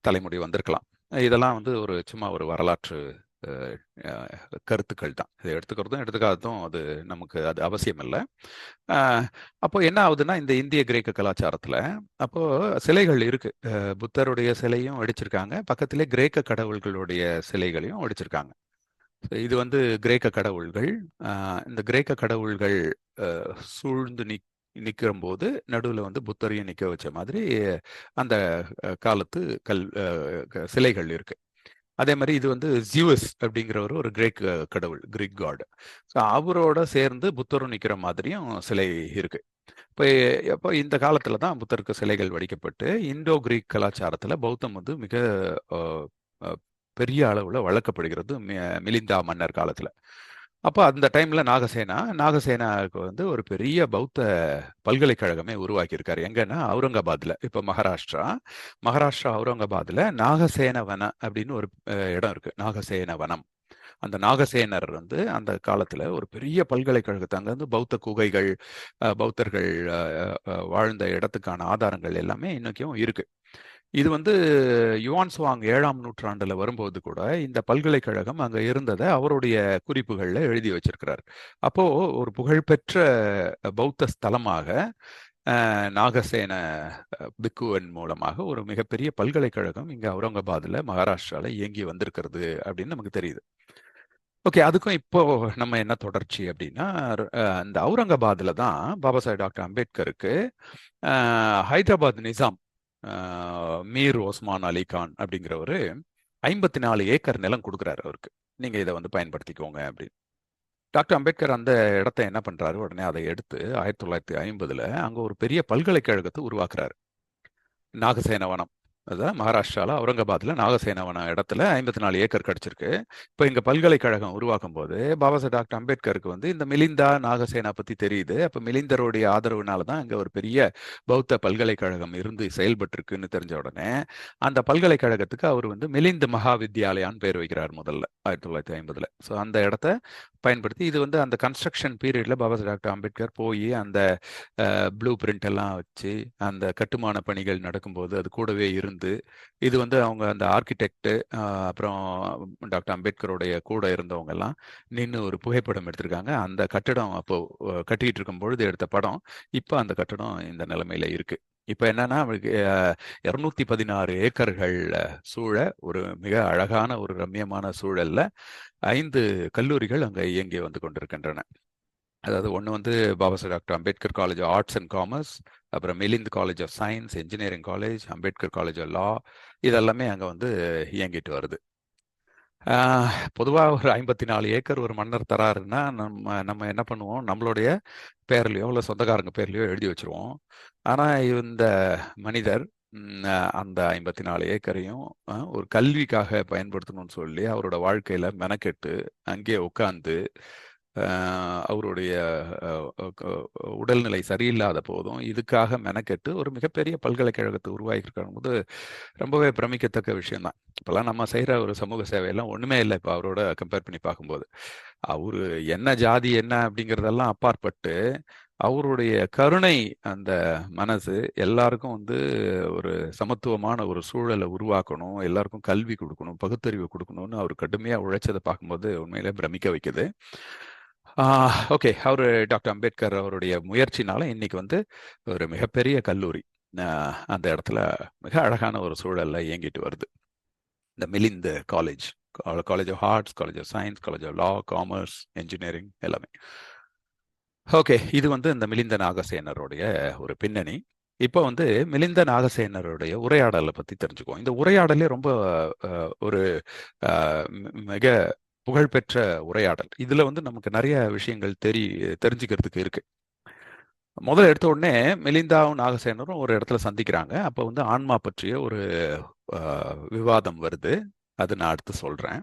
தலைமுடி வந்திருக்கலாம். இதெல்லாம் வந்து ஒரு சும்மா ஒரு வரலாற்று கருத்துக்கள் தான். இதை எடுத்துக்கிறதும் எடுத்துக்காததும் அது நமக்கு அது அவசியம் இல்லை. அப்போ என்ன ஆகுதுன்னா இந்த இந்திய கிரேக்க கலாச்சாரத்துல அப்போ சிலைகள் இருக்கு. புத்தருடைய சிலையும் வடிச்சிருக்காங்க, பக்கத்திலே கிரேக்க கடவுள்களுடைய சிலைகளையும் வடிச்சிருக்காங்க. இது வந்து கிரேக்க கடவுள்கள். இந்த கிரேக்க கடவுள்கள் சூழ்ந்து நிற்கிற போது நடுவில் வந்து புத்தரையும் நிற்க வச்ச மாதிரி அந்த காலத்து சிலைகள் இருக்கு. அதே மாதிரி இது வந்து ஜியூஸ் அப்படிங்கிறவர் ஒரு கிரேக் கடவுள், கிரீக் காட். ஸோ அவரோட சேர்ந்து புத்தரும் நிற்கிற மாதிரியும் சிலை இருக்கு. இப்போ இந்த காலத்துல தான் புத்தருக்கு சிலைகள் வடிக்கப்பட்டு இந்தோ கிரீக் கலாச்சாரத்துல பௌத்தம் வந்து மிக பெரிய அளவுல வளர்க்கப்படுகிறது மிலிந்தா மன்னர் காலத்துல. அப்போ அந்த டைம்ல நாகசேனாவுக்கு வந்து ஒரு பெரிய பௌத்த பல்கலைக்கழகமே உருவாக்கியிருக்காரு. எங்கன்னா அவுரங்காபாத்ல, இப்போ மகாராஷ்டிரா அவுரங்காபாத்ல நாகசேன வன அப்படின்னு ஒரு இடம் இருக்கு, நாகசேன வனம். அந்த நாகசேனர் வந்து அந்த காலத்துல ஒரு பெரிய பல்கலைக்கழகத்தை, அங்க வந்து பௌத்த குகைகள், பௌத்தர்கள் வாழ்ந்த இடத்துக்கான ஆதாரங்கள் எல்லாமே இன்னைக்கும் இருக்கு. இது வந்து யுவான் சுவாங் 7ஆம் நூற்றாண்டுல வரும்போது கூட இந்த பல்கலைக்கழகம் அங்க இருந்ததை அவருடைய குறிப்புகள்ல எழுதி வச்சிருக்கிறார். அப்போ ஒரு புகழ்பெற்ற பௌத்த ஸ்தலமாக நாகசேன பிக்குவன் மூலமாக ஒரு மிகப்பெரிய பல்கலைக்கழகம் இங்க அவுரங்காபாத்ல மகாராஷ்டிரால இயங்கி வந்திருக்கிறது அப்படின்னு நமக்கு தெரியுது. ஓகே, அதுக்கும் இப்போ நம்ம என்ன தொடர்ச்சி அப்படின்னா, இந்த அவுரங்காபாத்ல தான் பாபா சாஹேப் டாக்டர் அம்பேத்கருக்கு ஹைதராபாத் நிசாம் மீர் ஓஸ்மான் அலி கான் அப்படிங்கிறவரு 54 ஏக்கர் நிலம் கொடுக்குறாரு அவருக்கு. நீங்க இதை வந்து பயன்படுத்திக்கோங்க அப்படின்னு. டாக்டர் அம்பேத்கர் அந்த இடத்த என்ன பண்றாரு, உடனே அதை எடுத்து 1950ல அங்க ஒரு பெரிய பல்கலைக்கழகத்தை உருவாக்குறாரு. நாகசேனவனம். அதான் மகாராஷ்டிரால அவுரங்காபாத்ல நாகசேனவனம் இடத்துல 54 ஏக்கர் கிடைச்சிருக்கு. இப்ப இங்க பல்கலைக்கழகம் உருவாக்கும் போது பாபா சாஹேப் டாக்டர் அம்பேத்கருக்கு வந்து இந்த மிலிந்தா நாகசேனா பத்தி தெரியுது. அப்ப மிலிந்தருடைய ஆதரவுனால தான் இங்க ஒரு பெரிய பௌத்த பல்கலைக்கழகம் இருந்து செயல்பட்டு இருக்குன்னு தெரிஞ்ச உடனே அந்த பல்கலைக்கழகத்துக்கு அவர் வந்து மிலிந்த் மகாவித்யாலயான்னு பேர் வைக்கிறார் முதல்ல 1950ல. ஸோ அந்த இடத்த பயன்படுத்தி இது வந்து அந்த கன்ஸ்ட்ரக்ஷன் பீரியட்ல பாபா சாஹேப் டாக்டர் அம்பேத்கர் போய் அந்த ப்ளூ பிரிண்ட் எல்லாம் வச்சு அந்த கட்டுமான பணிகள் நடக்கும்போது அது கூடவே இருந்து இது வந்து அவங்க அந்த ஆர்கிடெக்ட் அப்புறம் டாக்டர் அம்பேத்கருடைய கூட இருந்தவங்க எல்லாம் நின்று ஒரு புகைப்படம் எடுத்திருக்காங்க. அந்த கட்டிடம் அப்போ கட்டிட்டு இருக்கும் பொழுது எடுத்த படம். இப்போ அந்த கட்டிடம் இந்த நிலைமையில இருக்கு. இப்ப என்னன்னா அவருக்கு 216 ஏக்கர்கள் சூழ ஒரு மிக அழகான ஒரு ரம்மியமான சூழல்ல 5 கல்லூரிகள் அங்க இயங்கி வந்து கொண்டிருக்கின்றன. அதாவது ஒன்று வந்து Baba Saheb doctor Ambedkar college of arts and commerce, அப்புறம் Milind college of science, engineering college, Ambedkar college of law, இதெல்லாமே அங்கே வந்து இயங்கிட்டு வருது. பொதுவாக ஒரு 54 ஏக்கர் ஒரு மன்னர் தராருன்னா நம்ம என்ன பண்ணுவோம், நம்மளுடைய பேர்லையோ இல்லை சொந்தக்காரங்க பேர்லையோ எழுதி வச்சிருவோம். ஆனால் இந்த மனிதர் அந்த 54 ஏக்கரையும் ஒரு கல்விக்காக பயன்படுத்தணும்னு சொல்லி அவரோட வாழ்க்கையில மெனக்கெட்டு அங்கே உட்காந்து அவருடைய உடல்நிலை சரியில்லாத போதும் இதுக்காக மெனக்கெட்டு ஒரு மிகப்பெரிய பல்கலைக்கழகத்தை உருவாக்கியிருக்கும் போது ரொம்பவே பிரமிக்கத்தக்க விஷயம்தான். இப்போல்லாம் நம்ம செய்கிற ஒரு சமூக சேவையெல்லாம் ஒன்றுமே இல்லை இப்போ அவரோட கம்பேர் பண்ணி பார்க்கும்போது. அவரு என்ன ஜாதி என்ன அப்படிங்கிறதெல்லாம் அப்பாற்பட்டு அவருடைய கருணை, அந்த மனசு எல்லாருக்கும் வந்து ஒரு சமத்துவமான ஒரு சூழலை உருவாக்கணும், எல்லாருக்கும் கல்வி கொடுக்கணும், பகுத்தறிவு கொடுக்கணும்னு அவர் கடுமையாக உழைச்சதை பார்க்கும்போது உண்மையிலே பிரமிக்க வைக்குது. ஓகே, அவர் டாக்டர் அம்பேத்கர் அவருடைய முயற்சினால இன்னைக்கு வந்து ஒரு மிகப்பெரிய கல்லூரி அந்த இடத்துல மிக அழகான ஒரு சூழல்ல இயங்கிட்டு வருது. இந்த Milind college, college of arts, college of science, college of law, commerce, engineering எல்லாமே. ஓகே, இது வந்து இந்த மிலிந்த நாகசேனருடைய ஒரு பின்னணி. இப்போ வந்து மிலிந்த நாகசேனருடைய உரையாடலை பத்தி தெரிஞ்சுக்குவோம். இந்த உரையாடலே ரொம்ப ஒரு மிக புகழ்பெற்ற உரையாடல். இதுல வந்து நமக்கு நிறைய விஷயங்கள் தெரிஞ்சுக்கிறதுக்கு இருக்கு. முதல்ல எடுத்த உடனே மிலிந்தாவும் நாகசேனரும் ஒரு இடத்துல சந்திக்கிறாங்க. அப்போ வந்து ஆன்மா பற்றிய ஒரு விவாதம் வருது. அது நான் அடுத்து சொல்றேன்.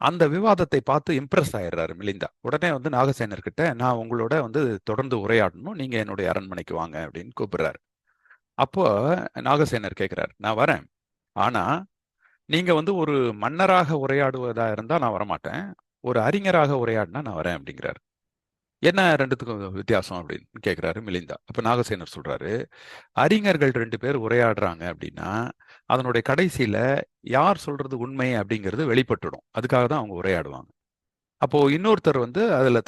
அந்த விவாதத்தை பார்த்து இம்ப்ரெஸ் ஆயிடுறாரு மிலிந்தா. உடனே வந்து நாகசேனர் கிட்ட, நான் உங்களோட வந்து தொடர்ந்து உரையாடணும், நீங்க என்னுடைய அரண்மனைக்கு வாங்க அப்படின்னு கூப்பிடுறாரு. அப்போ நாகசேனர் கேட்கிறார், நான் வரேன், ஆனா நீங்க வந்து ஒரு மன்னராக உரையாடுவதா இருந்தா நான் வரமாட்டேன், ஒரு அறிஞராக உரையாடினா நான் வரேன் அப்படிங்கிறாரு. என்ன ரெண்டுத்துக்கும் வித்தியாசம் அப்படின்னு கேட்கிறாரு மிலிந்தா. அப்ப நாகசேனர் சொல்றாரு, அறிஞர்கள் 2 பேர் உரையாடுறாங்க அப்படின்னா அதனுடைய கடைசியில யார் சொல்றது உண்மை அப்படிங்கிறது வெளிப்பட்டுடும். அதுக்காக தான் அவங்க உரையாடுவாங்க. அப்போ இன்னொருத்தர் வந்து அதுல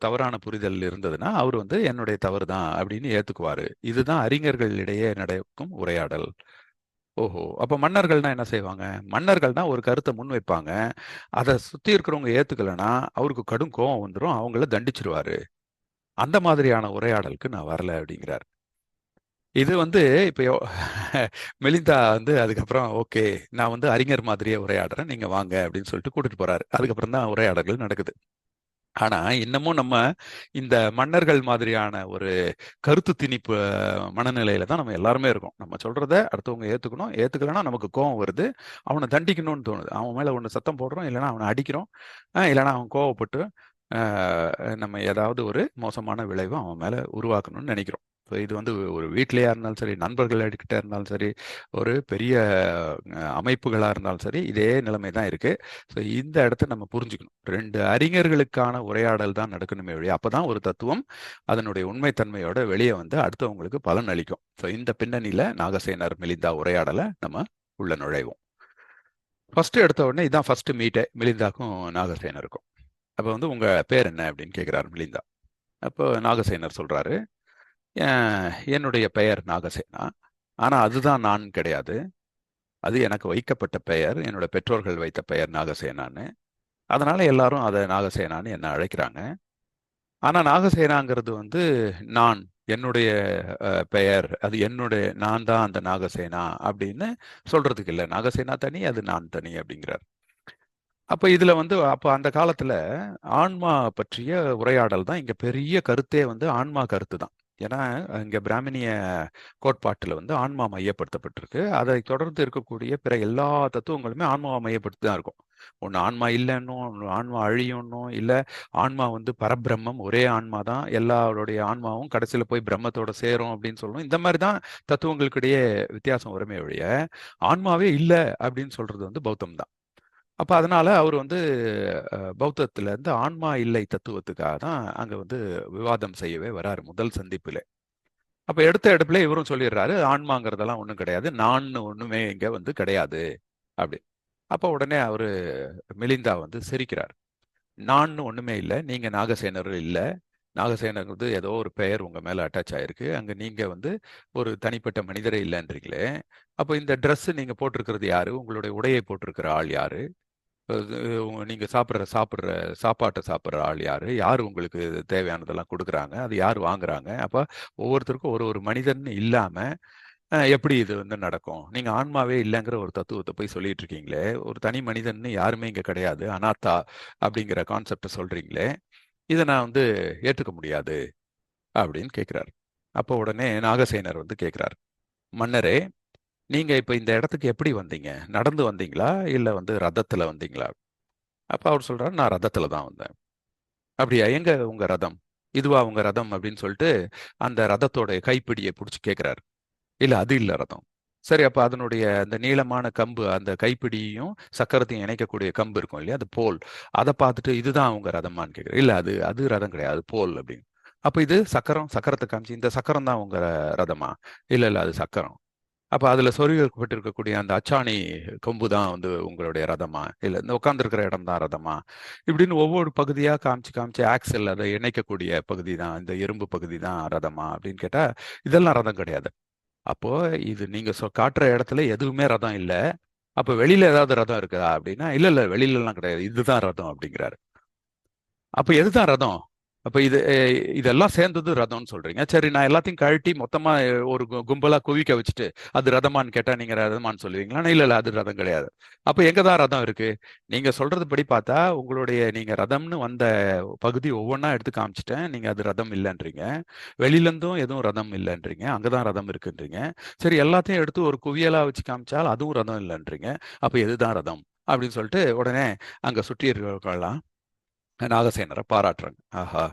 தவறான புரிதல் இருந்ததுன்னா அவர் வந்து என்னுடைய தவறு தான் அப்படின்னு ஏத்துக்குவாரு. இதுதான் அறிஞர்களிடையே நடக்கும் உரையாடல். ஓஹோ! அப்ப மன்னர்கள்னா என்ன செய்வாங்க? மன்னர்கள்னா ஒரு கருத்தை முன்வைப்பாங்க. அதை சுத்தி இருக்கிறவங்க ஏத்துக்கலைன்னா அவருக்கு கடும் கோபம் வந்துடும், அவங்கள தண்டிச்சிருவாரு. அந்த மாதிரியான உரையாடலுக்கு நான் வரல அப்படிங்கிறார். இது வந்து இப்போ மெலிந்தா வந்து அதுக்கப்புறம் ஓகே, நான் வந்து அறிஞர் மாதிரியே உரையாடுறேன், நீங்க வாங்க அப்படின்னு சொல்லிட்டு கூட்டிட்டு போறாரு. அதுக்கப்புறம் தான் உரையாடல்கள் நடக்குது. ஆனா இன்னமும் நம்ம இந்த மன்னர்கள் மாதிரியான ஒரு கருத்து திணிப்பு மனநிலையில தான் நம்ம எல்லாருமே இருக்கோம். நம்ம சொல்றத அடுத்தவங்க ஏத்துக்கணும், ஏத்துக்கலைன்னா நமக்கு கோபம் வருது, அவனை தண்டிக்கணும்னு தோணுது. அவன் மேல ஒன்று சத்தம் போடுறோம், இல்லைன்னா அவனை அடிக்கிறோம், இல்லைன்னா அவன் கோவப்பட்டு நம்ம ஏதாவது ஒரு மோசமான விளைவை அவன் மேல உருவாக்கணும்னு நினைக்கிறோம். ஸோ இது வந்து ஒரு வீட்லையா இருந்தாலும் சரி, நண்பர்கள் கிட்ட இருந்தாலும் சரி, ஒரு பெரிய அமைப்புகளா இருந்தாலும் சரி, இதே நிலைமை தான் இருக்கு. ஸோ இந்த இடத்த நம்ம புரிஞ்சுக்கணும். 2 அறிஞர்களுக்கான உரையாடல் தான் நடக்கணுமே வழி, அப்பதான் ஒரு தத்துவம் அதனுடைய உண்மைத்தன்மையோட வெளியே வந்து அடுத்தவங்களுக்கு பலன் அளிக்கும். ஸோ இந்த பின்னணியில நாகசேனர் மிலிந்தா உரையாடலை நம்ம உள்ள நுழைவோம். ஃபர்ஸ்ட் எடுத்த உடனே இதான் ஃபர்ஸ்ட் மீட்டே மிலிந்தாக்கும் நாகசேனருக்கும். அப்போ வந்து உங்க பேர் என்ன அப்படின்னு கேட்கிறாரு மிலிந்தா. அப்போ நாகசேனர் சொல்றாரு, என்னுடைய பெயர் நாகசேனா, ஆனா அதுதான் நான் கிடையாது, அது எனக்கு வைக்கப்பட்ட பெயர், என்னோட பெற்றோர்கள் வைத்த பெயர் நாகசேனான்னு. அதனால எல்லாரும் அதை நாகசேனான்னு என்ன அழைக்கிறாங்க. ஆனா நாகசேனாங்கிறது வந்து நான், என்னுடைய பெயர், அது என்னுடைய, நான் தான் அந்த நாகசேனா அப்படின்னு சொல்றதுக்கு இல்லை. நாகசேனா தனி, அது நான் தனி அப்படிங்கிறார். அப்ப இதுல வந்து அப்ப அந்த காலத்துல ஆன்மா பற்றிய உரையாடல் தான் இங்க பெரிய கருத்தே வந்து ஆன்மா கருத்து தான். ஏன்னா இங்க பிராமணிய கோட்பாட்டுல வந்து ஆன்மா மையப்படுத்தப்பட்டிருக்கு. அதை தொடர்ந்து இருக்கக்கூடிய பிற எல்லா தத்துவங்களுமே ஆன்மாவை மையப்படுத்தி தான் இருக்கும். ஒண்ணு ஆன்மா இல்லைன்னும், ஒண்ணு ஆன்மா அழியும்னும், இல்ல ஆன்மா வந்து பரபிரம்மம், ஒரே ஆன்மா தான், எல்லாருடைய ஆன்மாவும் கடைசியில போய் பிரம்மத்தோட சேரும் அப்படின்னு சொல்லணும். இந்த மாதிரி தான் தத்துவங்களுக்கிடையே வித்தியாசம் வருமே ஒழிய ஆன்மாவே இல்லை அப்படின்னு சொல்றது வந்து பௌத்தம் தான். அப்ப அதனால அவர் வந்து பௌத்தத்துல இருந்து ஆன்மா இல்லை தத்துவத்துக்காக தான் அங்க வந்து விவாதம் செய்யவே வராரு முதல் சந்திப்புல. அப்ப எடுத்த எடுப்புல இவரும் சொல்லிடுறாரு, ஆன்மாங்கிறதெல்லாம் ஒண்ணும் கிடையாது, நான் ஒண்ணுமே இங்க வந்து கிடையாது அப்படி. அப்ப உடனே அவரு மிலிந்தா வந்து சிரிக்கிறார். நான் ஒண்ணுமே இல்லை, நீங்க நாகசேனர் இல்ல, நாகசேனங்கிறது ஏதோ ஒரு பெயர் உங்க மேல அட்டாச் ஆயிருக்கு, அங்க நீங்க வந்து ஒரு தனிப்பட்ட மனிதரே இல்லைன்றீங்களே. அப்ப இந்த Dress நீங்க போட்டிருக்கிறது யாரு, உங்களுடைய உடையை போட்டிருக்கிற ஆள் யாரு, அது நீங்க சாப்பிடுற சாப்பாட்டை சாப்பிடுற ஆள் யாரு, யார் உங்களுக்கு தேவையானதெல்லாம் கொடுக்குறாங்க, அது யார் வாங்குறாங்க. அப்ப ஒவ்வொருத்தருக்கும் ஒரு ஒரு மனிதன் இல்லாம எப்படி இது வந்து நடக்கும்? நீங்க ஆன்மாவே இல்லைங்கிற ஒரு தத்துவத்தை போய் சொல்லிட்டு இருக்கீங்களே, ஒரு தனி மனிதன்னு யாருமே இங்க கிடையாது, அனாத்தா அப்படிங்கிற கான்செப்டை சொல்றீங்களே, இதை நான் வந்து ஏற்றுக்க முடியாது அப்படின்னு கேட்கிறார். அப்போ உடனே நாகசேனர் வந்து கேட்கிறார், மன்னரே, நீங்க இப்ப இந்த இடத்துக்கு எப்படி வந்தீங்க? நடந்து வந்தீங்களா, இல்ல வந்து ரதத்துல வந்தீங்களா? அப்ப அவர் சொல்றாரு, நான் ரதத்துல தான் வந்தேன். அப்படியா, எங்க உங்க ரதம்? இதுவா உங்க ரதம் அப்படின்னு சொல்லிட்டு அந்த ரதத்தோட கைப்பிடியை பிடிச்சி கேட்கிறாரு. இல்ல, அது இல்ல ரதம். சரி, அப்ப அதனுடைய அந்த நீளமான கம்பு, அந்த கைப்பிடியையும் சக்கரத்தையும் இணைக்கக்கூடிய கம்பு இருக்கும் இல்லையா, அது போல், அதை பார்த்துட்டு இதுதான் உங்க ரதமான்னு கேட்கிறேன். இல்ல, அது அது ரதம் கிடையாது, அது போல் அப்படின்னு. அப்ப இது சக்கரம், சக்கரத்தை காமிச்சு, இந்த சக்கரம் தான் உங்க ரதமா? இல்ல இல்ல, அது சக்கரம். அப்ப அதுல சொருகப்பட்டிருக்கக்கூடிய அந்த அச்சாணி கொம்பு தான் வந்து உங்களுடைய ரதமா, இல்ல இந்த உட்கார்ந்திருக்கிற இடம் தான் ரதமா, இப்படின்னு ஒவ்வொரு பகுதியா காமிச்சு காமிச்சு ஆக்சல், அதை இணைக்கக்கூடிய பகுதி தான், இந்த இரும்பு பகுதி தான் ரதமா அப்படின்னு கேட்டா, இதெல்லாம் ரதம் கிடையாது. அப்போ இது நீங்க காட்டுற இடத்துல எதுவுமே ரதம் இல்ல. அப்ப வெளியில ஏதாவது ரதம் இருக்குதா அப்படின்னா, இல்ல இல்ல, வெளியில எல்லாம் கிடையாது, இதுதான் ரதம் அப்படிங்கிறாரு. அப்ப எதுதான் ரதம்? அப்ப இதெல்லாம் சேர்ந்தது ரதம்னு சொல்றீங்க. சரி, நான் எல்லாத்தையும் கழட்டி மொத்தமா ஒரு கும்பலா குவிக்க வச்சுட்டு அது ரதமான்னு கேட்டா நீங்க ரதமான்னு சொல்லுவீங்களா? இல்ல இல்ல, அது ரதம் கிடையாது. அப்ப எங்க தான் ரதம் இருக்கு? நீங்க சொல்றது படி பார்த்தா உங்களுடைய நீங்க ரதம்னு வந்த பகுதி ஒவ்வொன்றா எடுத்து காமிச்சிட்டேன். நீங்க அது ரதம் இல்லைன்றீங்க. வெளியில இருந்தும் எதுவும் ரதம் இல்லைன்றீங்க. அங்கதான் ரதம் இருக்குன்றீங்க. சரி, எல்லாத்தையும் எடுத்து ஒரு குவியலா வச்சு காமிச்சால் அதுவும் ரதம் இல்லைன்றீங்க. அப்ப எதுதான் ரதம் அப்படின்னு சொல்லிட்டு உடனே அங்க சுற்றி இருக்கிறவங்கலாம் நாகசேனரை பாராட்டுறாங்க. ஆஹா,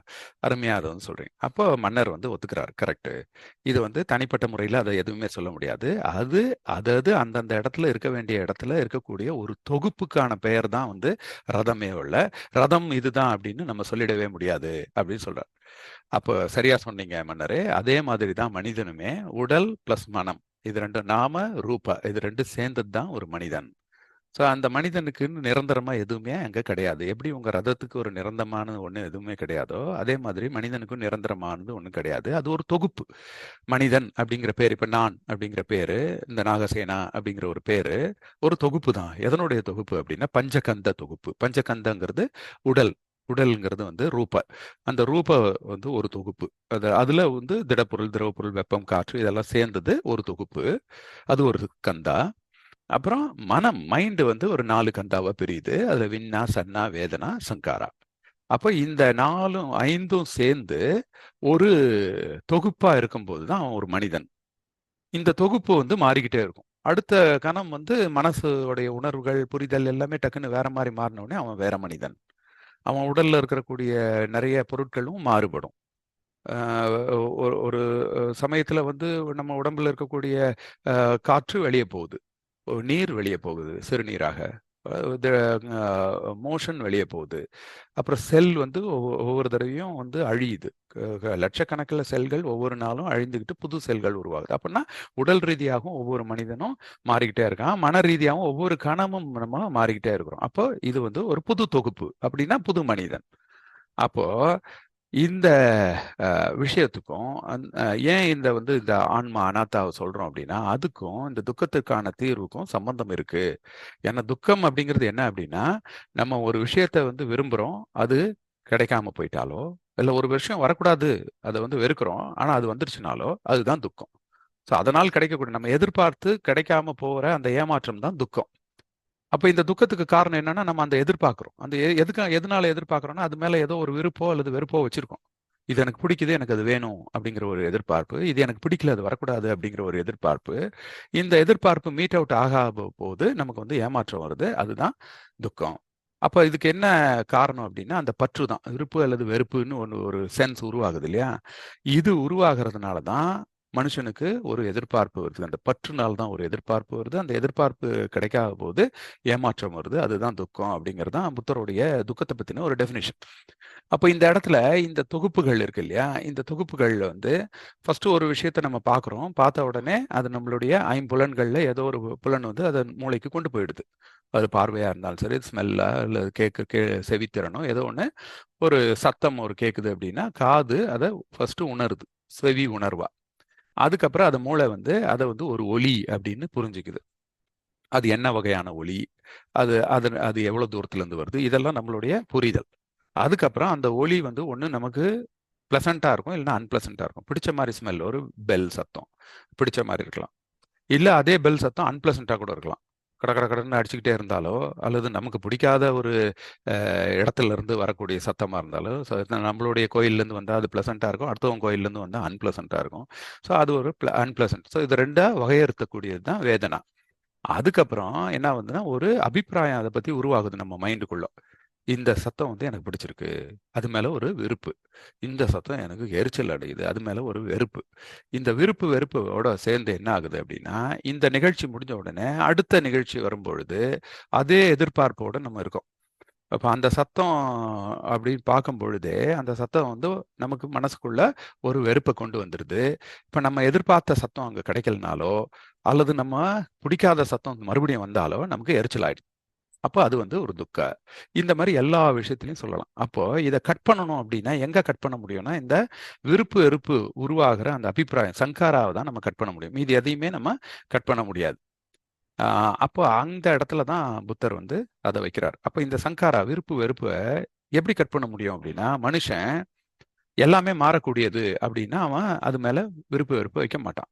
அருமையா அதை வந்து சொல்றீங்க. அப்போ மன்னர் வந்து ஒத்துக்கிறாரு, கரெக்ட், இது வந்து தனிப்பட்ட முறையில் அதை எதுவுமே சொல்ல முடியாது, அது அதாவது அந்தந்த இடத்துல இருக்க வேண்டிய இடத்துல இருக்கக்கூடிய ஒரு தொகுப்புக்கான பெயர் தான் வந்து ரதமே உள்ள, ரதம் இதுதான் அப்படின்னு நம்ம சொல்லிடவே முடியாது அப்படின்னு சொல்றாரு. அப்போ சரியா சொன்னீங்க மன்னரே, அதே மாதிரி தான் மனிதனுமே, உடல் பிளஸ் மனம், இது ரெண்டு நாம ரூபா, இது ரெண்டு சேர்ந்தது தான் ஒரு மனிதன். ஸோ அந்த மனிதனுக்குன்னு நிரந்தரமா எதுவுமே அங்க கிடையாது. எப்படி உங்க ரதத்துக்கு ஒரு நிரந்தரமான ஒண்ணு எதுவுமே கிடையாதோ, அதே மாதிரி மனிதனுக்கும் நிரந்தரமானது ஒண்ணும் கிடையாது. அது ஒரு தொகுப்பு. மனிதன் அப்படிங்கிற பேரு, இப்ப நான் அப்படிங்கிற பேரு, இந்த நாகசேனா அப்படிங்கிற ஒரு பேரு, ஒரு தொகுப்பு தான். எதனுடைய தொகுப்பு அப்படின்னா பஞ்சகந்த தொகுப்பு. பஞ்சகந்தங்கிறது உடல். உடல்ங்கிறது வந்து ரூப. அந்த ரூப வந்து ஒரு தொகுப்பு. அதுல வந்து திடப்பொருள், திரவப்பொருள், வெப்பம், காற்று இதெல்லாம் சேர்ந்தது ஒரு தொகுப்பு. அது ஒரு கந்தா. அப்புறம் மனம், மைண்ட் வந்து ஒரு 4 கந்தாவா பிரியுது. அதுல வின்னா, சன்னா, வேதனா, சங்காரா. அப்ப இந்த 4ம் 5ம் சேர்ந்து ஒரு தொகுப்பா இருக்கும்போது தான் அவன் ஒரு மனிதன். இந்த தொகுப்பு வந்து மாறிக்கிட்டே இருக்கும். அடுத்த கணம் வந்து மனசுடைய உணர்வுகள், புரிதல் எல்லாமே டக்குன்னு வேற மாதிரி மாறின உடனே அவன் வேற மனிதன். அவன் உடல்ல இருக்கக்கூடிய நிறைய பொருட்களும் மாறுபடும். ஒரு ஒரு சமயத்துல வந்து நம்ம உடம்புல இருக்கக்கூடிய காற்று வெளியே போகுது, நீர் வெளியே போகுது சிறுநீராக, மோஷன் வெளியே போகுது. அப்புறம் செல் வந்து ஒவ்வொரு தடவையும் வந்து அழியுது. லட்சக்கணக்கில் செல்கள் ஒவ்வொரு நாளும் அழிந்துக்கிட்டு புது செல்கள் உருவாகுது. அப்படின்னா உடல் ரீதியாகவும் ஒவ்வொரு மனிதனும் மாறிக்கிட்டே இருக்கான், மன ரீதியாகவும் ஒவ்வொரு கணமும் நம்ம மாறிக்கிட்டே இருக்கிறோம். அப்போ இது வந்து ஒரு புது தொகுப்பு, அப்படின்னா புது மனிதன். அப்போ இந்த விஷயத்துக்கும் ஏன் இந்த வந்து இந்த ஆன்மா அனாத்தாவை சொல்றோம் அப்படின்னா, அதுக்கும் இந்த துக்கத்துக்கான தீர்வுக்கும் சம்பந்தம் இருக்கு. ஏன்னா துக்கம் அப்படிங்கிறது என்ன அப்படின்னா, நம்ம ஒரு விஷயத்த வந்து விரும்புறோம், அது கிடைக்காம போயிட்டாலோ, இல்ல ஒரு விஷயம் வரக்கூடாது, அதை வந்து வெறுக்கிறோம், ஆனா அது வந்துருச்சுனாலோ, அதுதான் துக்கம். ஸோ அதனால் கிடைக்கக்கூடிய, நம்ம எதிர்பார்த்து கிடைக்காம போற அந்த ஏமாற்றம் தான் துக்கம். அப்ப இந்த துக்கத்துக்கு காரணம் என்னன்னா, நம்ம அந்த எதிர்பார்க்கிறோம். அந்த எதனால எதிர்பார்க்கிறோம்னா, அது மேல ஏதோ ஒரு விருப்போ அல்லது வெறுப்போ வச்சிருக்கோம். இது எனக்கு பிடிக்குது, எனக்கு அது வேணும் அப்படிங்கிற ஒரு எதிர்பார்ப்பு. இது எனக்கு பிடிக்கல, அது வரக்கூடாது அப்படிங்கிற ஒரு எதிர்பார்ப்பு. இந்த எதிர்பார்ப்பு மீட் அவுட் ஆகாத போது நமக்கு வந்து ஏமாற்றம் வருது. அதுதான் துக்கம். அப்ப இதுக்கு என்ன காரணம் அப்படின்னா, அந்த பற்று தான். விருப்பு அல்லது வெறுப்புன்னு ஒரு சென்ஸ் உருவாகுது இல்லையா? இது உருவாகிறதுனால தான் மனுஷனுக்கு ஒரு எதிர்பார்ப்பு வருது. அந்த பற்றுனால தான் ஒரு எதிர்பார்ப்பு வருது. அந்த எதிர்பார்ப்பு கிடைக்காத போது ஏமாற்றம் வருது. அதுதான் துக்கம் அப்படிங்கிறது தான் புத்தருடைய துக்கத்தை பத்தின ஒரு டெஃபினிஷன். அப்ப இந்த இடத்துல இந்த தொகுப்புகள் இருக்கு இல்லையா? இந்த தொகுப்புகள்ல வந்து ஃபர்ஸ்ட் ஒரு விஷயத்த நம்ம பார்க்குறோம். பார்த்த உடனே அது நம்மளுடைய ஐம்புலன்கள்ல ஏதோ ஒரு புலன் வந்து அத மூளைக்கு கொண்டு போயிடுது. அது பார்வையா இருந்தாலும் சரி, ஸ்மெல்லா இல்ல செவித்திறனோ ஏதோ ஒண்ணு. ஒரு சத்தம் ஒரு கேட்குது அப்படின்னா, காது அத ஃபர்ஸ்ட் உணருது. செவி உணர்வா. அதுக்கப்புறம் அது மூளை வந்து அத வந்து ஒரு ஒலி அப்படின்னு புரிஞ்சுக்குது. அது என்ன வகையான ஒலி? அது அது அது எவ்வளவு தூரத்துல இருந்து வருது? இதெல்லாம் நம்மளுடைய புரிதல். அதுக்கப்புறம் அந்த ஒலி வந்து ஒண்ணு நமக்கு பிளசன்ட்டா இருக்கும், இல்லைன்னா அன்பிளசன்ட்டா இருக்கும். பிடிச்ச மாதிரி ஸ்மெல், ஒரு பெல் சத்தம் பிடிச்ச மாதிரி இருக்கலாம். இல்ல அதே பெல் சத்தம் அன்பிளசன்ட்டா கூட இருக்கலாம். கட கட கடன்னு அடிச்சுக்கிட்டே இருந்தாலோ, அல்லது நமக்கு பிடிக்காத ஒரு இடத்துல இருந்து வரக்கூடிய சத்தமா இருந்தாலும், நம்மளுடைய கோயில்லேருந்து வந்தா அது பிளசன்ட்டா இருக்கும். அடுத்தவங்க கோயில்லேருந்து வந்தா அன்பிளசன்ட்டா இருக்கும். ஸோ அது ஒரு அன்பிளசன்ட். ஸோ இது 2ஆ வகையறுத்தக்கூடியது தான் வேதனா. அதுக்கப்புறம் என்ன ஆகுதுன்னா, ஒரு அபிப்பிராயம் அத பத்தி உருவாகுது நம்ம மைண்டுக்குள்ள. இந்த சத்தம் வந்து எனக்கு பிடிச்சிருக்கு. அது மேல ஒரு விருப்பு. இந்த சத்தம் எனக்கு எரிச்சல் அடையுது. அது மேல ஒரு வெறுப்பு. இந்த விருப்பு, வெறுப்போட சேர்ந்து என்ன ஆகுது அப்டின்னா, இந்த நிகழ்ச்சி முடிஞ்ச உடனே அடுத்த நிகழ்ச்சி வரும்பொழுது, அதே எதிர்பார்ப்போட நம்ம இருக்கோம். அப்ப அந்த சத்தம் அப்படின்னு பார்க்கும் பொழுதே, அந்த சத்தம் வந்து நமக்கு மனசுக்குள்ள ஒரு வெறுப்ப கொண்டு வந்துருது. இப்ப நம்ம எதிர்பார்த்த சத்தம் அங்க கிடைக்கலனாலோ, அல்லது நம்ம பிடிக்காத சத்தம் மறுபடியும் வந்தாலோ, நமக்கு எரிச்சல் ஆயிடுது. அப்ப அது வந்து ஒரு இந்த மாரி எல்லா விஷயத்திலயும் சொல்லலாம். அப்போ இத கட் பண்ணணும் அப்படின்னா, எங்க கட் பண்ண முடியும்னா, இந்த விருப்பு, வெறுப்பு உருவாகுற அந்த அபிப்பிராயம், சங்காராவ தான் நம்ம கட் பண்ண முடியும். மீதி எதையுமே நம்ம கட் பண்ண முடியாது. ஆ அப்போ அந்த இடத்துல தான் புத்தர் வந்து அத வைக்கிறார். அப்ப இந்த சங்காரா, விருப்பு, வெறுப்ப எப்படி கட் பண்ண முடியும் அப்படின்னா, மனுஷன் எல்லாமே மாறக்கூடியது அப்படின்னா, அவன் அது மேல விருப்பு, வெறுப்பு வைக்க மாட்டான்.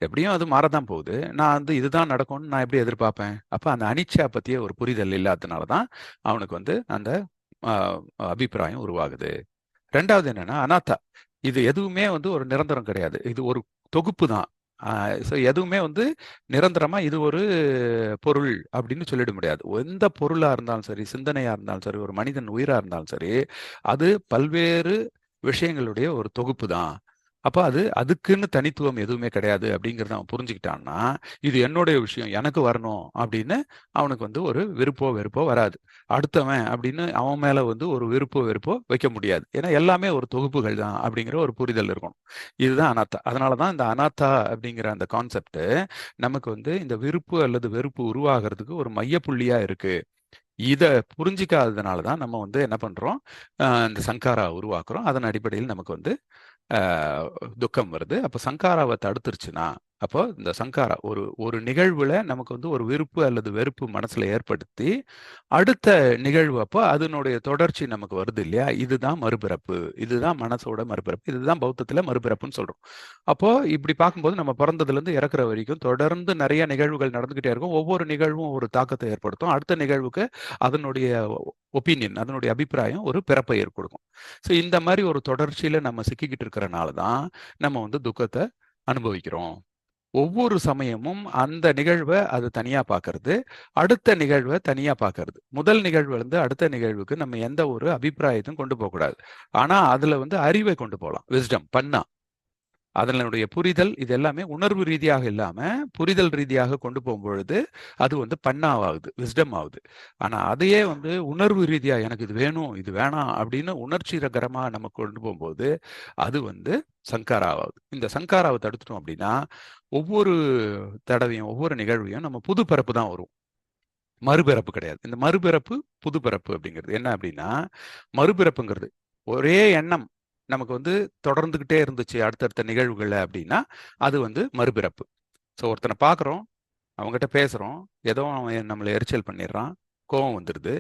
எப்படியும் அது மாறத்தான் போகுது. நான் வந்து இதுதான் நடக்கும்னு நான் எப்படி எதிர்பார்ப்பேன்? அப்ப அந்த அனிச்சா பத்திய ஒரு புரிதல் இல்லாதனால தான் அவனுக்கு வந்து அந்த அ அபிப்பிராயம் உருவாகுது. 2வது என்னன்னா, அனாத்தா. இது எதுவுமே வந்து ஒரு நிரந்தரம் கிடையாது. இது ஒரு தொகுப்பு தான். ஆ ஸோ எதுவுமே வந்து நிரந்தரமா இது ஒரு பொருள் அப்படின்னு சொல்லிட முடியாது. எந்த பொருளா இருந்தாலும் சரி, சிந்தனையா இருந்தாலும் சரி, ஒரு மனிதன் உயிரா இருந்தாலும் சரி, அது பல்வேறு விஷயங்களுடைய ஒரு தொகுப்பு தான். அப்ப அது அதுக்குன்னு தனித்துவம் எதுவுமே கிடையாது அப்படிங்கிறத அவன் புரிஞ்சுக்கிட்டான்னா, இது என்னுடைய விஷயம், எனக்கு வரணும் அப்படின்னு அவனுக்கு வந்து ஒரு விருப்போ, வெறுப்போ வராது. அடுத்தவன் அப்படின்னு அவன் மேல வந்து ஒரு விருப்போ, வெறுப்போ வைக்க முடியாது. ஏன்னா எல்லாமே ஒரு தொகுப்புகள் தான் அப்படிங்கிற ஒரு புரிதல் இருக்கணும். இதுதான் அனாத்தா. அதனால தான் இந்த அனாத்தா அப்படிங்கிற அந்த கான்செப்ட் நமக்கு வந்து இந்த விருப்பு அல்லது வெறுப்பு உருவாகிறதுக்கு ஒரு மையப்புள்ளியா இருக்கு. இத புரிஞ்சிக்காததுனால தான் நம்ம வந்து என்ன பண்றோம், இந்த சங்காரா உருவாக்குறோம். அதன் அடிப்படையில் நமக்கு வந்து அ துக்கம் வருது. அப்ப சங்காராவ தடுத்துருச்சுன்னா, அப்போ இந்த சங்காரா ஒரு ஒரு நிகழ்வுல நமக்கு வந்து ஒரு விருப்பு அல்லது வெறுப்பு மனசுல ஏற்படுத்தி, அடுத்த நிகழ்வு அப்போ அதனுடைய தொடர்ச்சி நமக்கு வருது இல்லையா? இதுதான் மறுபிறப்பு. இதுதான் மனசோட மறுபிறப்பு. இதுதான் பௌத்தத்தில மறுபிறப்புன்னு சொல்றோம். அப்போ இப்படி பார்க்கும்போது நம்ம பிறந்ததுலேருந்து இறக்குற வரைக்கும் தொடர்ந்து நெறைய நிகழ்வுகள் நடந்துகிட்டே இருக்கும். ஒவ்வொரு நிகழ்வும் ஒரு தாக்கத்த ஏற்படுத்தும். அடுத்த நிகழ்வுக்கு அதனுடைய ஒப்பீனியன், அதனுடைய அபிப்பிராயம் ஒரு பிறப்பை ஏற்படுத்தும். ஸோ இந்த மாரி ஒரு தொடர்ச்சியில நம்ம சிக்கிக்கிட்டு இருக்கிறனால தான், நம்ம வந்து துக்கத்த அனுபவிக்கிறோம். ஒவ்வொரு சமயமும் அந்த நிகழ்வ அது தனியா பார்க்கறது, அடுத்த நிகழ்வ தனியா பார்க்கறது. முதல் நிகழ்வுலருந்து அடுத்த நிகழ்வுக்கு நம்ம எந்த ஒரு அபிப்பிராயத்தையும் கொண்டு போகக்கூடாது. ஆனா, அதுல வந்து அறிவை கொண்டு போலாம். விஸ்டம், பன்னா. அதனுடைய புரிதல் இது எல்லாமே உணர்வு ரீதியாக இல்லாம, புரிதல் ரீதியாக கொண்டு போம்பொழுது, அது வந்து பன்னாவாகுது, விஸ்டம் ஆகுது. ஆனா அதையே வந்து உணர்வு ரீதியா எனக்கு இது வேணும், இது வேணாம் அப்படின்னு உணர்ச்சிகரமா நம்ம கொண்டு போம்போது, அது வந்து சங்காராவாகுது. இந்த சங்காராவ தடுத்துட்டோம் அப்படின்னா, ஒவ்வொரு தடவையும், ஒவ்வொரு நிகழ்வையும் நம்ம புது பிறப்பு தான் வரும். மறுபிறப்பு கிடையாது. இந்த மறுபிறப்பு, புது பிறப்பு அப்படிங்கிறது. என்ன அப்படின்னா, மறுபிறப்புங்கிறது ஒரே எண்ணம் நமக்கு வந்து தொடர்ந்துகிட்டே இருந்துச்சு அடுத்தடுத்த நிகழ்வுகள்ல அப்படின்னா, அது வந்து மறுபிறப்பு. ஸோ ஒருத்தன பார்க்குறோம், அவன்கிட்ட பேசுறோம், ஏதோ அவன் நம்மள எரிச்சல் பண்ணிடுறான், கோவம் வந்துருது.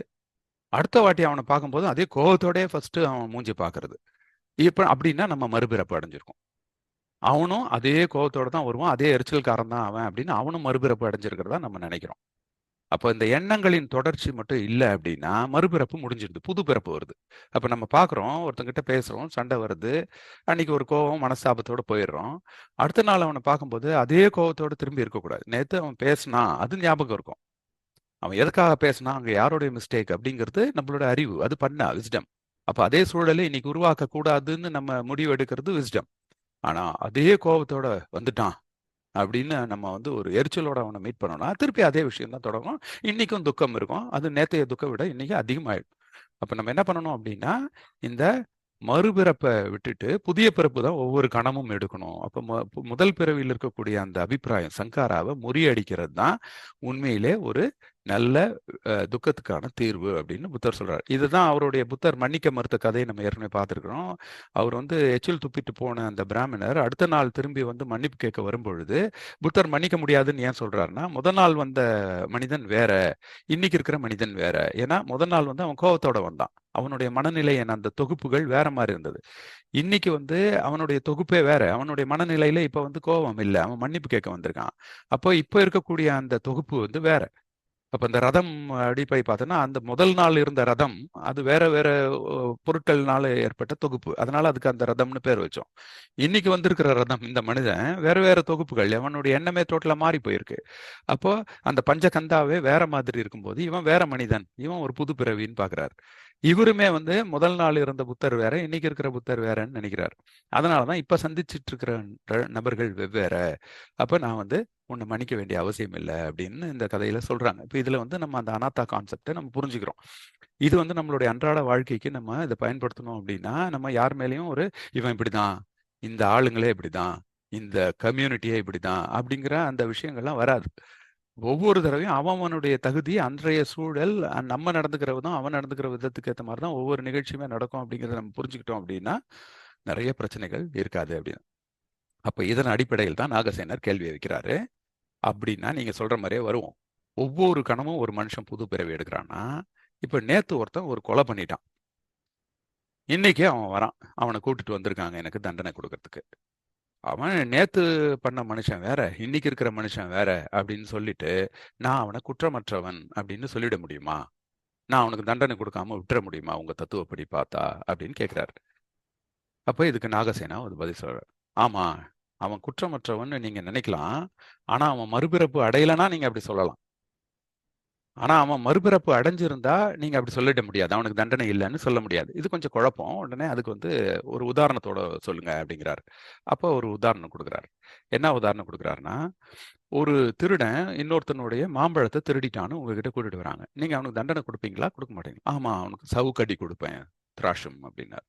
அடுத்த வாட்டி அவன பார்க்கும்போது அதே கோவத்தோடயே ஃபர்ஸ்ட்டு அவன் மூஞ்சிய பார்க்கறது. இப்ப அப்படின்னா நம்ம மறுபிறப்பு அடைஞ்சிருக்கோம். அவனும் அதே கோவத்தோட தான் வருவான், அதே எரிச்சல்காரன் தான் அவன் அப்படின்னு அவனும் மறுபிறப்பு அடைஞ்சிருக்கிறதா நம்ம நினைக்கிறோம். அப்போ இந்த எண்ணங்களின் தொடர்ச்சி மட்டும் இல்லை அப்படின்னா மறுபிறப்பு முடிஞ்சிடுது, புது பிறப்பு வருது. அப்போ நம்ம பார்க்குறோம், ஒருத்தங்கிட்ட பேசுகிறோம், சண்டை வருது, அன்னைக்கு ஒரு கோவம் மனஸ்தாபத்தோடு போயிடுறோம். அடுத்த நாள் அவனை பார்க்கும்போது அதே கோவத்தோடு திரும்பி இருக்கக்கூடாது. நேற்று அவன் பேசினா அது ஞாபகம் இருக்கும், அவன் எதுக்காக பேசினா, அங்கே யாருடைய மிஸ்டேக் அப்படிங்கிறது நம்மளோட அறிவு, அது பண்ண விஸ்டம். அப்போ அதே சூழலை இன்னைக்கு உருவாக்க கூடாதுன்னு நம்ம முடிவு எடுக்கிறது விஸ்டம். ஆனா அதே கோபத்தோட வந்துட்டான் அப்படின்னு நம்ம வந்து ஒரு எரிச்சலோட அவனை மீட் பண்ணோம்னா திருப்பி அதே விஷயம் தான் தொடங்கும். இன்னைக்கும் துக்கம் இருக்கும், அது நேற்றைய துக்கம் விட இன்னைக்கு அதிகமாயிடும். அப்ப நம்ம என்ன பண்ணணும் அப்படின்னா, இந்த மறுபிறப்பை விட்டுட்டு புதிய பிறப்பு தான் ஒவ்வொரு கணமும் எடுக்கணும். அப்ப முதல் பிறவியில் இருக்கக்கூடிய அந்த அபிப்பிராயம் சங்காராவை முறியடிக்கிறது தான் உண்மையிலே ஒரு நல்ல துக்கத்துக்கான தீர்வு அப்படின்னு புத்தர் சொல்றாரு. இதுதான் அவருடைய புத்தர் மன்னிக்க மறுத்த கதையை நம்ம ஏற்கனவே பார்த்துருக்கிறோம். அவர் வந்து எச்சில் துப்பிட்டு போன அந்த பிராமணர் அடுத்த நாள் திரும்பி வந்து மன்னிப்பு கேட்க வரும்பொழுது புத்தர் மன்னிக்க முடியாதுன்னு ஏன் சொல்றாருன்னா, முதல் நாள் வந்த மனிதன் வேற, இன்னைக்கு இருக்கிற மனிதன் வேற. ஏன்னா முதல் நாள் வந்து அவன் கோபத்தோட வந்தான், அவனுடைய மனநிலை என்ன, அந்த தொகுப்புகள் வேற மாதிரி இருந்தது. இன்னைக்கு வந்து அவனுடைய தொகுப்பே வேற, அவனுடைய மனநிலையில இப்ப வந்து கோபம் இல்லை, அவன் மன்னிப்பு கேட்க வந்திருக்கான். அப்போ இப்ப இருக்கக்கூடிய அந்த தொகுப்பு வந்து வேற. அப்ப இந்த ரதம் அடிப்படை பார்த்தோன்னா, அந்த முதல் நாள் இருந்த ரதம் அது வேற வேற பொருட்கள்னால ஏற்பட்ட தொகுப்பு, அதனால அதுக்கு அந்த ரதம்னு பேர் வச்சோம். இன்னைக்கு வந்திருக்கிற ரதம் இந்த மனிதன் வேற வேற தொகுப்புகள், அவனுடைய எண்ணமே டோட்டலா மாறி போயிருக்கு. அப்போ அந்த பஞ்சகந்தாவே வேற மாதிரி இருக்கும்போது இவன் வேற மனிதன், இவன் ஒரு புது பிறவின்னு பாக்குறாரு. இவருமே வந்து முதல் நாள் இருந்த புத்தர் வேற, இன்னைக்கு இருக்கிற புத்தர் வேறன்னு நினைக்கிறார். அதனாலதான் இப்ப சந்திச்சிட்டு இருக்கிற நபர்கள் வெவ்வேற. அப்ப நான் வந்து உன்னை மன்னிக்க வேண்டிய அவசியம் இல்லை அப்படின்னு இந்த கதையில சொல்றாங்க. இப்ப இதுல வந்து நம்ம அந்த அனாத்தா கான்செப்டை நம்ம புரிஞ்சுக்கிறோம். இது வந்து நம்மளுடைய அன்றாட வாழ்க்கைக்கு நம்ம இதை பயன்படுத்தணும் அப்படின்னா, நம்ம யார் மேலேயும் ஒரு இவன் இப்படிதான், இந்த ஆளுங்களே இப்படிதான், இந்த கம்யூனிட்டியே இப்படிதான் அப்படிங்கிற அந்த விஷயங்கள்லாம் வராது. ஒவ்வொரு தடவையும் அவனுடைய தகுதி, அன்றைய சூழல், நம்ம நடந்துக்கிற விதம், அவன் நடந்துக்கிற விதத்துக்கு ஏற்ற மாதிரி தான் ஒவ்வொரு நிகழ்ச்சியுமே நடக்கும் அப்படிங்கிறத நம்ம புரிஞ்சுக்கிட்டோம் அப்படின்னா நிறைய பிரச்சனைகள் இருக்காது அப்படின்னு. அப்ப இதன் அடிப்படையில் தான் நாகசேனர் கேள்வி வைக்கிறாரு. அப்படின்னா நீங்க சொல்ற மாதிரியே வருவோம். ஒவ்வொரு கணமும் ஒரு மனுஷன் புது பிறவி எடுக்கிறான்னா, இப்ப நேத்து ஒருத்தன் ஒரு கொலை பண்ணிட்டான், இன்னைக்கே அவன் வரான், அவனை கூட்டிட்டு வந்திருக்காங்க எனக்கு தண்டனை கொடுக்கறதுக்கு. அவன் நேத்து பண்ண மனுஷன் வேற, இன்னைக்கு இருக்கிற மனுஷன் வேற அப்படின்னு சொல்லிட்டு நான் அவனை குற்றமற்றவன் அப்படின்னு சொல்லிட முடியுமா? நான் அவனுக்கு தண்டனை கொடுக்காம விட்டுற முடியுமா உங்க தத்துவப்படி பார்த்தா அப்படின்னு கேட்கிறாரு. அப்ப இதுக்கு நாகசேனா ஒரு பதில் சொல்றாரு. ஆமா, அவன் குற்றமற்றவன் நீங்க நினைக்கலாம், ஆனா அவன் மறுபிறப்பு அடையலைன்னா நீங்க அப்படி சொல்லலாம். ஆனா அவன் மறுபிறப்பு அடைஞ்சிருந்தா நீங்க அப்படி சொல்லிட முடியாது, அவனுக்கு தண்டனை இல்லைன்னு சொல்ல முடியாது. இது கொஞ்சம் குழப்பம். உடனே அதுக்கு வந்து ஒரு உதாரணத்தோட சொல்லுங்க அப்படிங்கிறாரு. அப்போ ஒரு உதாரணம் கொடுக்குறாரு. என்ன உதாரணம் கொடுக்குறாருன்னா, ஒரு திருடன் இன்னொருத்தனுடைய மாம்பழத்தை திருடிட்டான்னு உங்ககிட்ட கூட்டிட்டு வராங்க. நீங்க அவனுக்கு தண்டனை கொடுப்பீங்களா, கொடுக்க மாட்டீங்க? ஆமா, அவனுக்கு சவுக்கடி கொடுப்பேன், திராஷம் அப்படின்னாரு.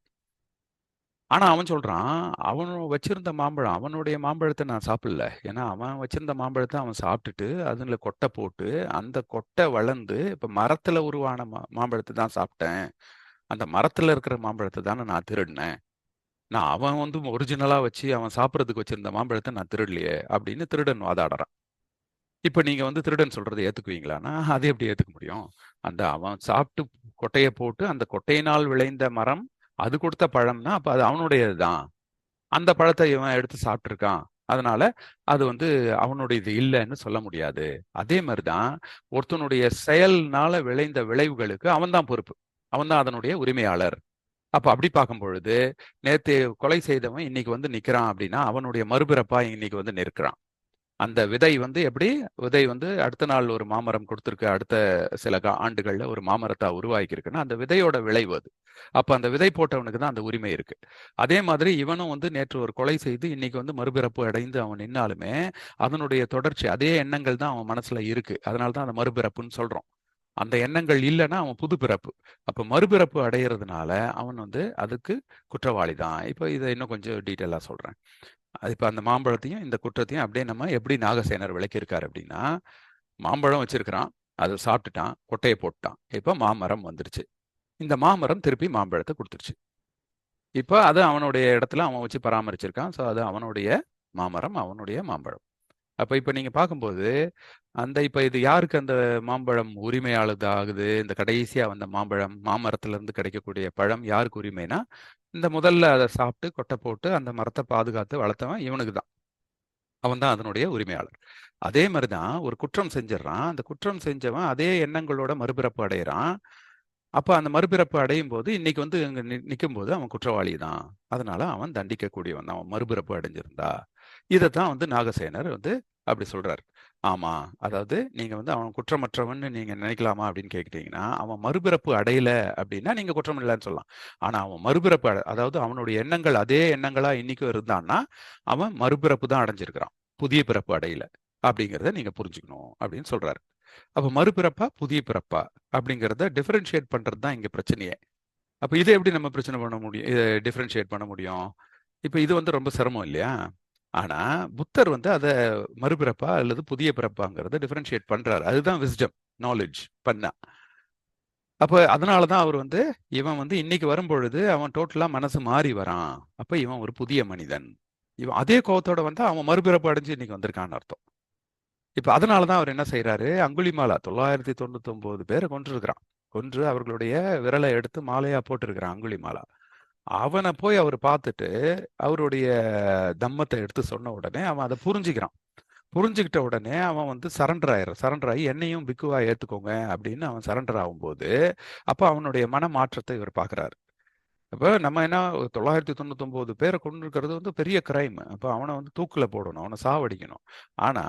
ஆனா அவன் சொல்றான், அவன் வச்சிருந்த மாம்பழம், அவனுடைய மாம்பழத்தை நான் சாப்பிடல. ஏன்னா அவன் வச்சிருந்த மாம்பழத்தை அவன் சாப்பிட்டுட்டு அதுல கொட்டை போட்டு அந்த கொட்டை வளர்ந்து இப்ப மரத்துல உருவான மாம்பழத்தை தான் சாப்பிட்டேன். அந்த மரத்துல இருக்கிற மாம்பழத்தை தானே நான் திருடினேன். நான் அவன் வந்து ஒரிஜினலா வச்சு அவன் சாப்பிட்றதுக்கு வச்சிருந்த மாம்பழத்தை நான் திருடலையே அப்படின்னு திருடன் வாதாடுறான். இப்ப நீங்க வந்து திருடன் சொல்றதை ஏத்துக்குவீங்களான்னா, அதை எப்படி ஏத்துக்க முடியும்? அந்த அவன் சாப்பிட்டு கொட்டையை போட்டு அந்த கொட்டையினால் விளைந்த மரம் அது கொடுத்த பழம்னா அப்ப அது அவனுடையதுதான். அந்த பழத்தை இவன் எடுத்து சாப்பிட்டுருக்கான், அதனால அது வந்து அவனுடையது இல்லைன்னு சொல்ல முடியாது. அதே மாதிரிதான் ஒருத்தனுடைய செயல்னால விளைந்த விளைவுகளுக்கு அவன் தான் பொறுப்பு, அவன் தான் அதனுடைய உரிமையாளர். அப்ப அப்படி பார்க்கும் பொழுது நேத்து கொலை செய்தவன் இன்னைக்கு வந்து நிக்கிறான் அப்படின்னா அவனுடைய மறுபிறப்பா இன்னைக்கு வந்து நிற்கிறான். அந்த விதை வந்து எப்படி, விதை வந்து அடுத்த நாள் ஒரு மாமரம் கொடுத்துருக்கு, அடுத்த சில ஆண்டுகள்ல ஒரு மாமரத்தா உருவாக்கி இருக்குன்னா அந்த விதையோட விளைவு அது. அப்ப அந்த விதை போட்டவனுக்கு தான் அந்த உரிமை இருக்கு. அதே மாதிரி இவனும் வந்து நேற்று ஒரு கொலை செய்து இன்னைக்கு வந்து மறுபிறப்பு அடைந்து அவன் நின்னாலுமே அதனுடைய தொடர்ச்சி அதே எண்ணங்கள் தான் அவன் மனசுல இருக்கு, அதனால தான் அந்த மறுபிறப்புன்னு சொல்றோம். அந்த எண்ணங்கள் இல்லைன்னா அவன் புது பிறப்பு. அப்ப மறுபிறப்பு அடையிறதுனால அவன் வந்து அதுக்கு குற்றவாளி தான். இப்ப இதை இன்னும் கொஞ்சம் டீட்டெயிலா சொல்றேன். இப்ப அந்த மாம்பழத்தையும் இந்த குற்றத்தையும் அப்படியே நம்ம எப்படி நாகசேனர் விளக்கியிருக்காரு அப்படின்னா, மாம்பழம் வச்சிருக்கிறான், அதை சாப்பிட்டுட்டான், கொட்டையை போட்டுட்டான், இப்ப மாமரம் வந்துருச்சு. இந்த மாமரம் திருப்பி மாம்பழத்தை கொடுத்துருச்சு. இப்ப அது அவனுடைய இடத்துல அவன் வச்சு பராமரிச்சிருக்கான். ஸோ அது அவனுடைய மாமரம், அவனுடைய மாம்பழம். அப்ப இப்ப நீங்க பார்க்கும்போது அந்த இப்ப இது யாருக்கு அந்த மாம்பழம் உரிமையாளது ஆகுது? இந்த கடைசியா வந்த மாம்பழம், மாமரத்துல இருந்து கிடைக்கக்கூடிய பழம் யாருக்கு உரிமைனா, இந்த முதல்ல அதை சாப்பிட்டு கொட்டை போட்டு அந்த மரத்தை பாதுகாத்து வளர்த்தவன் இவனுக்கு தான். அவன் தான் அதனுடைய உரிமையாளர். அதே மாதிரி தான் ஒரு குற்றம் செஞ்சிடறான். அந்த குற்றம் செஞ்சவன் அதே எண்ணங்களோட மறுபிறப்பு அடையிறான். அப்ப அந்த மறுபிறப்பு அடையும் போது இன்னைக்கு வந்து அங்க நிற்கும் போது அவன் குற்றவாளி தான். அதனால அவன் தண்டிக்கக்கூடியவன் தான், அவன் மறுபிறப்பு அடைஞ்சிருந்தா. இதைத்தான் வந்து நாகசேனர் வந்து அப்படி சொல்றாரு. ஆமா, அதாவது நீங்க வந்து அவன் குற்றமற்றவன்னு நீங்க நினைக்கலாமா அப்படின்னு கேட்டீங்கன்னா, அவன் மறுபிறப்பு அடையல அப்படின்னா நீங்க குற்றம் இல்லைன்னு சொல்லலாம். ஆனா அவன் மறுபிறப்பு அதாவது அவனுடைய எண்ணங்கள் அதே எண்ணங்களா இன்னைக்கும் இருந்தான்னா அவன் மறுபிறப்பு தான் அடைஞ்சிருக்கிறான், புதிய பிறப்பு அடையல அப்படிங்கிறத நீங்க புரிஞ்சுக்கணும் அப்படின்னு சொல்றாரு. அப்ப மறுபிறப்பா புதிய பிறப்பா அப்படிங்கிறத டிஃபரன்ஷியேட் பண்றது தான் இங்க பிரச்சனையே. அப்ப இதை எப்படி நம்ம பிரச்சனை பண்ண முடியும், இதை டிஃபரன்ஷியேட் பண்ண முடியும்? இப்ப இது வந்து ரொம்ப சிரமம் இல்லையா? ஆனா புத்தர் வந்து அதை மறுபிறப்பா அல்லது புதிய பிறப்பாங்கிறத டிஃபரன்ஷியேட் பண்றாரு. அதுதான் விஸ்டம், நாலேஜ் பண்ணா. அப்ப அதனாலதான் அவர் வந்து இவன் வந்து இன்னைக்கு வரும்பொழுது அவன் டோட்டலா மனசு மாறி வரான். அப்ப இவன் ஒரு புதிய மனிதன். இவன் அதே கோவத்தோட வந்து அவன் மறுபிறப்பு அடைஞ்சு இன்னைக்கு வந்திருக்கான்னு அர்த்தம். இப்ப அதனாலதான் அவர் என்ன செய்யறாரு, அங்குலிமாலா 999 பேரை கொன்றிருக்கிறான். கொன்று அவர்களுடைய விரலை எடுத்து மாலையா போட்டிருக்கிறான் அங்குலிமாலா. அவனை போய் அவர் பார்த்துட்டு அவருடைய தம்மத்தை எடுத்து சொன்ன உடனே அவன் அதை புரிஞ்சுக்கிறான். புரிஞ்சுக்கிட்ட உடனே அவன் வந்து சரண்டர் ஆகி என்னையும் பிக்குவா ஏத்துக்கோங்க அப்படின்னு அவன் சரண்டர் ஆகும்போது அப்ப அவனுடைய மன மாற்றத்தை இவர் பார்க்கிறாரு. அப்ப நம்ம என்ன 999 பேரை கொண்டிருக்கிறது வந்து பெரிய கிரைம். அப்ப அவனை வந்து தூக்குல போடணும், அவனை சாவடிக்கணும். ஆனா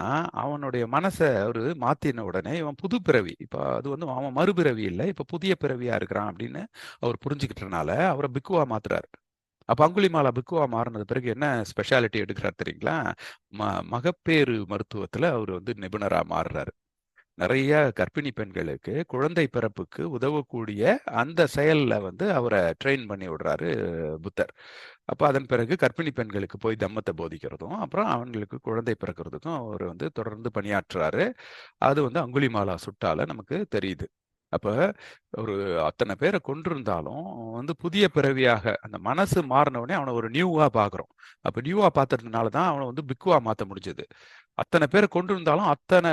அவனுடைய மனசை அவரு மாத்தின உடனே இவன் புது பிறவி, இப்ப அது வந்து அவன் மறுபிறவி இல்லை, இப்ப புதிய பிறவியா இருக்கிறான் அப்படின்னு அவர் புரிஞ்சுக்கிட்டனால அவரை பிக்குவா மாத்துறாரு. அப்ப அங்குலிமாலா பிக்குவா மாறினது பிறகு என்ன ஸ்பெஷாலிட்டி எடுக்கிறார் தெரியுங்களா? மகப்பேறு மருத்துவத்துல அவர் வந்து நிபுணரா மாறுறாரு. நிறைய கர்ப்பிணி பெண்களுக்கு குழந்தை பிறப்புக்கு உதவக்கூடிய அந்த செயல்ல வந்து அவரை ட்ரெயின் பண்ணி விடுறாரு புத்தர். அப்ப அதன் பிறகு கர்ப்பிணி பெண்களுக்கு போய் தம்மத்தை போதிக்கிறதும் அப்புறம் அவங்களுக்கு குழந்தை பிறக்கிறதுக்கும் அவர் வந்து தொடர்ந்து பணியாற்றுறாரு. அது வந்து அங்குலிமாலா சுட்டால நமக்கு தெரியுது. அப்ப ஒரு அத்தனை பேரை கொன்றிருந்தாலும் அவன் வந்து புதிய பிறவியாக அந்த மனசு மாறின உடனே அவனை ஒரு நியூவா பாக்குறோம். அப்ப நியூவா பார்த்ததுனால தான் அவனை வந்து பிக்குவா மாத்த முடிஞ்சது. அத்தனை பேரை கொண்டிருந்தாலும் அத்தனை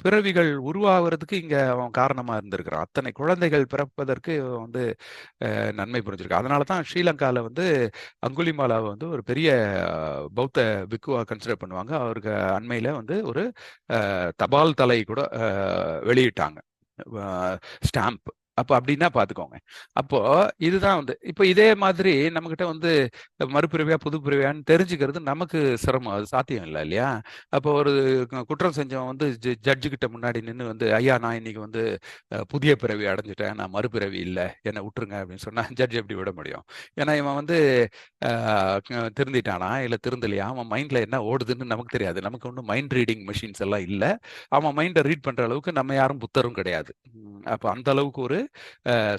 பிறவிகள் உருவாகிறதுக்கு இங்க அவன் காரணமா இருந்திருக்கிறான். அத்தனை குழந்தைகள் பிறப்பதற்கு இவன் வந்து நன்மை புரிஞ்சிருக்கு. அதனால தான் ஸ்ரீலங்கால வந்து அங்குலிமாலாவை வந்து ஒரு பெரிய பௌத்த பிக்குவா கன்சிடர் பண்ணுவாங்க. அவருக்கு அண்மையில வந்து ஒரு தபால் தலை கூட வெளியிட்டாங்க, ஸ்டாம்ப். அப்ப அப்படின்னா பாத்துக்கோங்க. அப்போ இதுதான் வந்து இப்ப இதே மாதிரி நம்ம கிட்ட வந்து மறுபிறவியா புது பிறவியான்னு தெரிஞ்சுக்கிறது நமக்கு சிரமம், அது சாத்தியம் இல்லை இல்லையா? அப்போ ஒரு குற்றம் செஞ்சவன் வந்து ஜட்ஜு கிட்ட முன்னாடி நின்று வந்து ஐயா நான் இன்னைக்கு வந்து புதிய பிறவி அடைஞ்சிட்டேன், நான் மறுபிறவி இல்லை, என்னை விட்டுருங்க அப்படின்னு சொன்னா ஜட்ஜ் எப்படி விட முடியும்? ஏன்னா இவன் வந்து திருந்திட்டானா இல்ல திருந்தலையா, அவன் மைண்ட்ல என்ன ஓடுதுன்னு நமக்கு தெரியாது. நமக்கு ஒன்றும் மைண்ட் ரீடிங் மிஷின்ஸ் எல்லாம் இல்லை. அவன் மைண்டை ரீட் பண்ற அளவுக்கு நம்ம யாரும் புத்தரும் கிடையாது. அப்ப அந்த அளவுக்கு ஒரு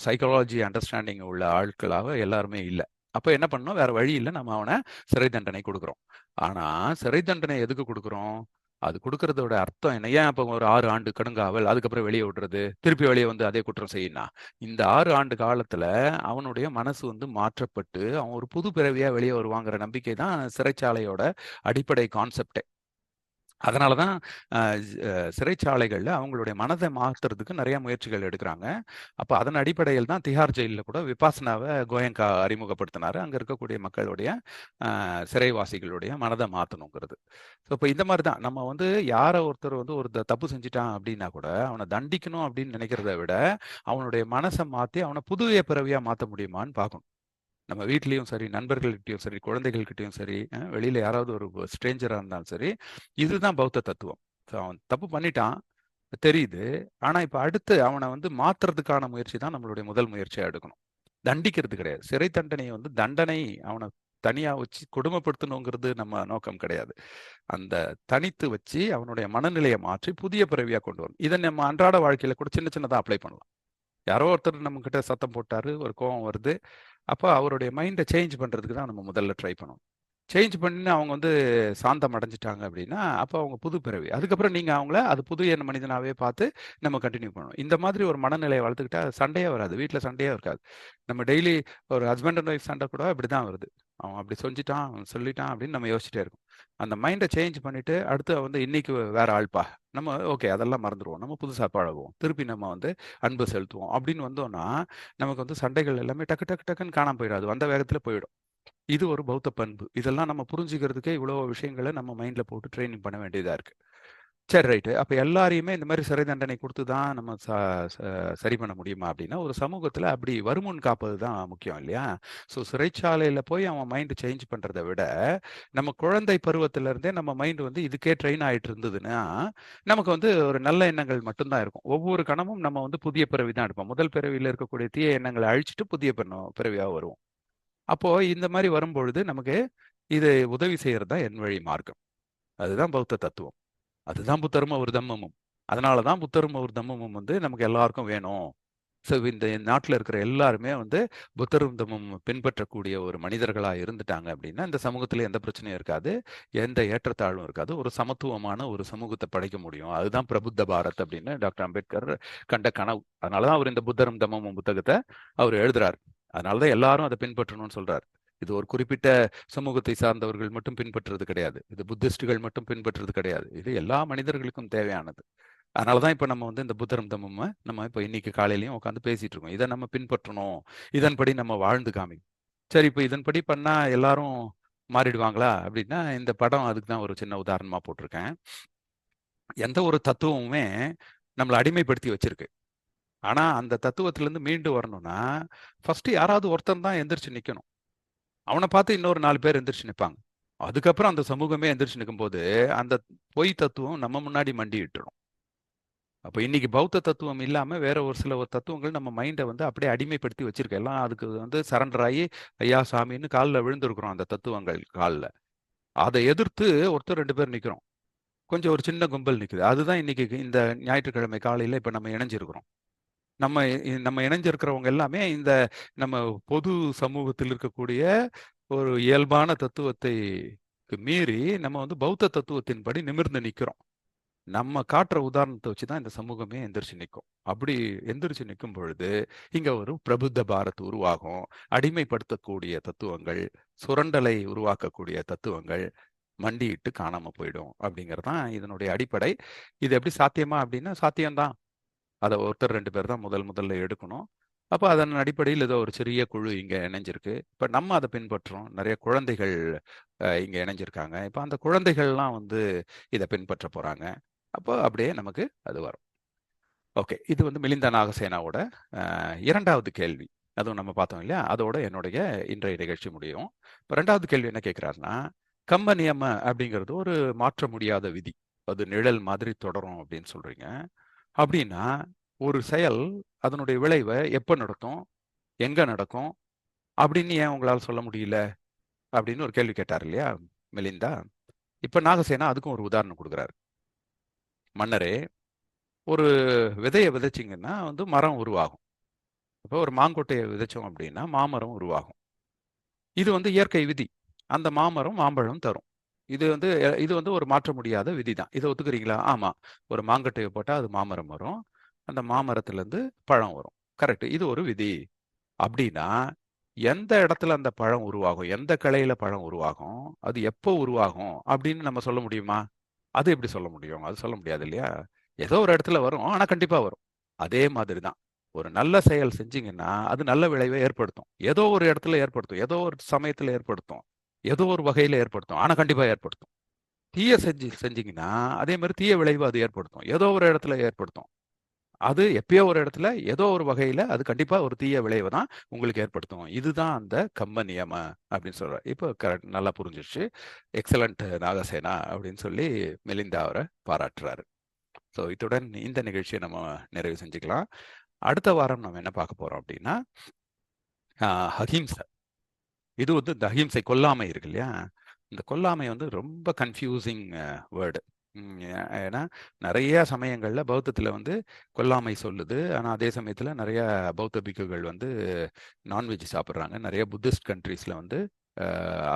சைக்காலஜி அண்டர்ஸ்டாண்டிங் உள்ள ஆட்களாக எல்லாருமே இல்லை. அப்ப என்ன பண்ணணும், வேற வழி இல்லை, நம்ம அவனை சிறை தண்டனை கொடுக்குறோம். ஆனா சிறை தண்டனை எதுக்கு கொடுக்குறோம்? அது கொடுக்கறதோட அர்த்தம் என்ன? ஏன் அப்ப ஒரு 6 ஆண்டு கடுங்காவல், அதுக்கப்புறம் வெளியே விடுறது, திருப்பி வெளியே வந்து அதே குற்றம் செய்யணும்? இந்த 6 ஆண்டு காலத்துல அவனுடைய மனசு வந்து மாற்றப்பட்டு அவன் ஒரு புது பிறவியா வெளியே வருவாங்கிற நம்பிக்கை தான் சிறைச்சாலையோட அடிப்படை கான்செப்டே. அதனாலதான் சிறைச்சாலைகள்ல அவங்களுடைய மனதை மாத்துறதுக்கு நிறைய முயற்சிகள் எடுக்கிறாங்க. அப்ப அதன் அடிப்படையில் தான் திஹார் ஜெயில கூட விபாசனாவை கோயங்கா அறிமுகப்படுத்தினாரு, அங்க இருக்கக்கூடிய மக்களுடைய சிறைவாசிகளுடைய மனதை மாத்தணுங்கிறது. ஸோ இப்போ இந்த மாதிரி தான் நம்ம வந்து யாரை ஒருத்தர் வந்து ஒரு தப்பு செஞ்சுட்டான் அப்படின்னா கூட அவனை தண்டிக்கணும் அப்படின்னு நினைக்கிறத விட அவனுடைய மனசை மாத்தி அவனை புதிய பிறவியா மாத்த முடியுமான்னு பார்க்கணும். நம்ம வீட்லயும் சரி, நண்பர்கள்கிட்டயும் சரி, குழந்தைகள்கிட்டயும் சரி, வெளியில யாராவது ஒரு ஸ்ட்ரேஞ்சரா இருந்தாலும் சரி, இதுதான் பௌத்த தத்துவம். அவன் தப்பு பண்ணிட்டான் தெரியுது. ஆனா இப்ப அடுத்து அவனை வந்து மாத்துறதுக்கான முயற்சி தான் நம்மளுடைய முதல் முயற்சியா எடுக்கணும். தண்டிக்கிறது கிடையாது. சிறை தண்டனையை வந்து தண்டனை அவனை தனியா வச்சு கொடுமைப்படுத்தணுங்கிறது நம்ம நோக்கம் கிடையாது. அந்த தனித்து வச்சு அவனுடைய மனநிலையை மாற்றி புதிய பிறவியா கொண்டு வரணும். இதை நம்ம அன்றாட வாழ்க்கையில கூட சின்ன சின்னதா அப்ளை பண்ணலாம். யாரோ ஒருத்தர் நம்ம கிட்ட சத்தம் போட்டாரு, ஒரு கோவம் வருது. அப்ப அவருடைய மைண்டை சேஞ்ச் பண்றதுக்கு தான் நம்ம முதல்ல ட்ரை பண்ணணும். சேஞ்ச் பண்ணி அவங்க வந்து சாந்தம் அடைஞ்சிட்டாங்க அப்படின்னா அப்போ அவங்க புது பிறவி. அதுக்கப்புறம் நீங்க அவங்கள அது புது எண்ண மனிதனாவே பார்த்து நம்ம கண்டினியூ பண்ணணும். இந்த மாதிரி ஒரு மனநிலையை வளர்த்துக்கிட்டா சண்டையே வராது, வீட்டில் சண்டையே இருக்காது. நம்ம டெய்லி ஒரு ஹஸ்பண்ட் அண்ட் ஒய்ஃப் சண்டை கூட இப்படிதான் வருது. அவன் அப்படி செஞ்சுட்டான், அவன் சொல்லிட்டான் அப்படின்னு நம்ம யோசிச்சுட்டே இருக்கோம். அந்த மைண்டை சேஞ்ச் பண்ணிட்டு அடுத்து வந்து இன்னைக்கு வேற ஆள்பா, நம்ம ஓகே அதெல்லாம் மறந்துடுவோம், நம்ம புதுசாக பழகுவோம், திருப்பி நம்ம வந்து அன்பு செலுத்துவோம் அப்படின்னு வந்தோம்னா நமக்கு வந்து சண்டைகள் எல்லாமே டக்கு டக்கு டக்குன்னு காணாம போயிடாது, வந்த வேகத்துல போயிடும். இது ஒரு பௌத்த பண்பு. இதெல்லாம் நம்ம புரிஞ்சுக்கிறதுக்கே இவ்வளவு விஷயங்களை நம்ம மைண்ட்ல போட்டு ட்ரைனிங் பண்ண வேண்டியதா இருக்கு. சரி ரைட்டு. அப்ப எல்லாரையுமே இந்த மாரி சிறை தண்டனை குடுத்து தான் நம்ம சரி பண்ண முடியுமா அப்படின்னா, ஒரு சமூகத்துல அப்படி வருமுன் காப்பது தான் முக்கியம் இல்லையா? ஸோ சிறைச்சாலையில போய் அவன் மைண்ட் சேஞ்ச் பண்றத விட, நம்ம குழந்தை பருவத்தில இருந்தே நம்ம மைண்ட் வந்து இதுக்கே ட்ரெயின் ஆயிட்டு இருந்ததுன்னா, நமக்கு வந்து ஒரு நல்ல எண்ணங்கள் மட்டும் தான் இருக்கும். ஒவ்வொரு கணமும் நம்ம வந்து புதிய பிறவி தான் எடுப்போம். முதல் பிறவியில இருக்கக்கூடிய தீய எண்ணங்கள அழிச்சுட்டு புதிய பிறவியா வருவோம். அப்போ இந்த மாரி வரும்பொழுது நமக்கு இது உதவி செய்யறது தான் என் வழி மார்க்கம். அதுதான் பௌத்த தத்துவம். அதுதான் புத்தரும் அவர் தம்மமும். அதனால தான் புத்தரும் அவர் தம்மமும் வந்து நமக்கு எல்லாருக்கும் வேணும். ஸோ இந்த நாட்டுல இருக்கிற எல்லாருமே வந்து புத்தரும் தம்மமும் பின்பற்றக்கூடிய ஒரு மனிதர்களா இருந்துட்டாங்க அப்படின்னா, இந்த சமூகத்துல எந்த பிரச்சனையும் இருக்காது. எந்த ஏற்றத்தாழ்வும் இருக்காது. ஒரு சமத்துவமான ஒரு சமூகத்த படைக்க முடியும். அதுதான் பிரபுத்த பாரத் அப்படின்னு டாக்டர் அம்பேத்கர் கண்ட கனவு. அதனால தான் அவர் இந்த புத்தரும் தம்மமும் புத்தகத்த அவர் எழுதுறார். அதனால தான் எல்லாரும் அத பின்பற்றணும்னு சொல்றார். இது ஒரு குறிப்பிட்ட சமூகத்தை சார்ந்தவர்கள் மட்டும் பின்பற்றுறது கிடையாது. இது புத்திஸ்டுகள் மட்டும் பின்பற்றுறது கிடையாது. இது எல்லா மனிதர்களுக்கும் தேவையானது. அதனால தான் இப்ப நம்ம வந்து இந்த புத்தரும் தம்மம நம்ம இப்ப இன்னைக்கு காலையிலயும் உட்காந்து பேசிட்டு இருக்கோம். இத நம்ம பின்பற்றணும். இதன்படி நம்ம வாழ்ந்து காமிக்கணும். சரி, இப்ப இதன்படி பண்ணா எல்லாரும் மாறிடுவாங்களா? அப்படின்னா, இந்த படம் அதுக்கு தான் ஒரு சின்ன உதாரணமா போட்டிருக்கேன். எந்த ஒரு தத்துவமுமே நம்மள அடிமைப்படுத்தி வச்சிருக்கு. ஆனா, அந்த தத்துவத்திலிருந்து மீண்டு வரணும்னா, ஃபர்ஸ்ட் யாராவது ஒருத்தன் தான் எந்திரிச்சு நிக்கணும். அவன பார்த்து இன்னொரு 4 பேர் எந்திரிச்சு நிப்பாங்க. அதுக்கப்புறம் அந்த சமூகமே எந்திரிச்சு நிக்கும்போது, அந்த பொய் தத்துவம் நம்ம முன்னாடி மண்டியிட்டுரும். அப்ப இன்னைக்கு பௌத்த தத்துவம் இல்லாம வேற ஒரு சில தத்துவங்கள் நம்ம மைண்ட வந்து அப்படியே அடிமைப்படுத்தி வச்சிருக்கு. எல்லாம் அதுக்கு வந்து சரண்டர் ஆயி, ஐயா சாமின்னு கால்ல விழுந்திருக்கிறோம் அந்த தத்துவங்கள் கால்ல. அத எதிர்த்து ஒருத்தர் 2 பேர் நிக்கிறோம். கொஞ்சம் ஒரு சின்ன கும்பல் நிக்குது. அதுதான் இன்னைக்கு இந்த ஞாயிற்றுக்கிழமை காலையில இப்ப நம்ம இணைஞ்சிருக்கிறோம். நம்ம இணைஞ்சிருக்கிறவங்க எல்லாமே இந்த நம்ம பொது சமூகத்தில் இருக்கக்கூடிய ஒரு இயல்பான தத்துவத்தை மீறி நம்ம வந்து பௌத்த தத்துவத்தின்படி நிமிர்ந்து நிக்கிறோம். நம்ம காட்டுற உதாரணத்தை வச்சு தான் இந்த சமூகமே எந்திரிச்சு நிற்கும். அப்படி எந்திரிச்சு நிற்கும் பொழுது இங்க ஒரு பிரபுத்த பாரத் உருவாகும். அடிமைப்படுத்தக்கூடிய தத்துவங்கள், சுரண்டலை உருவாக்கக்கூடிய தத்துவங்கள் மண்டியிட்டு காணாம போயிடும் அப்படிங்கிறது தான் இதனுடைய அடிப்படை. இது எப்படி சாத்தியமா அப்படின்னா சாத்தியம்தான். அதை ஒருத்தர் 2 பேர் தான் முதல்ல எடுக்கணும். அப்ப அதன் அடிப்படையில் ஏதோ ஒரு சிறிய குழு இங்க இணைஞ்சிருக்கு. இப்ப நம்ம அதை பின்பற்றுறோம். நிறைய குழந்தைகள் இங்க இணைஞ்சிருக்காங்க. இப்ப அந்த குழந்தைகள்லாம் வந்து இதை பின்பற்ற போறாங்க. அப்போ அப்படியே நமக்கு அது வரும். ஓகே. இது வந்து மிலிந்த நாகசேனாவோட 2வது கேள்வி. அதுவும் நம்ம பார்த்தோம் இல்லையா? அதோட என்னுடைய இன்றைய நிகழ்ச்சி முடியும். இப்ப 2வது கேள்வி என்ன கேட்கிறாருன்னா, கம்ப நியம அப்படிங்கிறது ஒரு மாற்ற முடியாத விதி. அது நிழல் மாதிரி தொடரும் அப்படின்னு சொல்றீங்க. அப்படின்னா, ஒரு செயல் அதனுடைய விளைவை எப்ப நடக்கும்? எங்க நடக்கும்? அப்படின்னு ஏன் உங்களால சொல்ல முடியல? அப்படின்னு ஒரு கேள்வி கேட்டார் இல்லையா மிலிந்தா? இப்ப நாகசேனா அதுக்கும் ஒரு உதாரணம் குடுக்குறாரு. மன்னரே, ஒரு விதைய விதைச்சீங்கன்னா வந்து மரம் உருவாகும். இப்போ ஒரு மாங்கொட்டைய விதைச்சோம் அப்படின்னா மாமரம் உருவாகும். இது வந்து இயற்கை விதி. அந்த மாமரம் மாம்பழம் தரும். இது வந்து ஒரு மாற்ற முடியாத விதி தான். இத ஒத்துக்கிறீங்களா? ஆமா. ஒரு மாங்கொட்டைய போட்டா அது மாமரம் வரும். அந்த மாமரத்திலிருந்து பழம் வரும். கரெக்ட். இது ஒரு விதி. அப்படின்னா, எந்த இடத்துல அந்த பழம் உருவாகும்? எந்த கிளையில பழம் உருவாகும்? அது எப்போ உருவாகும்? அப்படின்னு நம்ம சொல்ல முடியுமா? அது எப்படி சொல்ல முடியும்? அது சொல்ல முடியாது இல்லையா? ஏதோ ஒரு இடத்துல வரும். ஆனா கண்டிப்பா வரும். அதே மாதிரி தான். ஒரு நல்ல செயல் செஞ்சீங்கன்னா, அது நல்ல விளைவை ஏற்படுத்தும். ஏதோ ஒரு இடத்துல ஏற்படுத்தும். ஏதோ ஒரு சமயத்துல ஏற்படுத்தும். ஏதோ ஒரு வகையில ஏற்படுத்தும். ஆனா கண்டிப்பா ஏற்படுத்தும். தீய செஞ்சீங்கன்னா, அதே மாரி தீய விளைவு அது ஏற்படுத்தும். ஏதோ ஒரு இடத்துல ஏற்படுத்தும். அது எப்பயோ ஒரு இடத்துல, ஏதோ ஒரு வகையில அது கண்டிப்பா ஒரு தீய விளைவ தான் உங்களுக்கு ஏற்படுத்தும். இதுதான் அந்த கம்ப நியம அப்படின்னு சொல்றார். இப்போ கரெக்ட் நல்லா புரிஞ்சிருச்சு. எக்ஸலன்ட் நாகசேனா அப்படின்னு சொல்லி மிலிந்தா அவர பாராட்டுறாரு. ஸோ இத்துடன் இந்த நிகழ்ச்சியை நம்ம நிறைவு செஞ்சுக்கலாம். அடுத்த வாரம் நம்ம என்ன பார்க்க போறோம் அப்படின்னா, அஹிம்சை. இது வந்து இந்த அஹிம்சை கொல்லாமை இருக்கு இல்லையா? இந்த கொல்லாமை வந்து ரொம்ப கன்ஃபியூசிங் வேர்டு. ஏன்னா நிறைய சமயங்கள்ல பௌத்தத்துல வந்து கொல்லாமை சொல்லுது. ஆனா அதே சமயத்துல நிறைய பௌத்த பிக்குகள் வந்து நான்வெஜ் சாப்பிடுறாங்க. நிறைய புத்திஸ்ட் கண்ட்ரீஸ்ல வந்து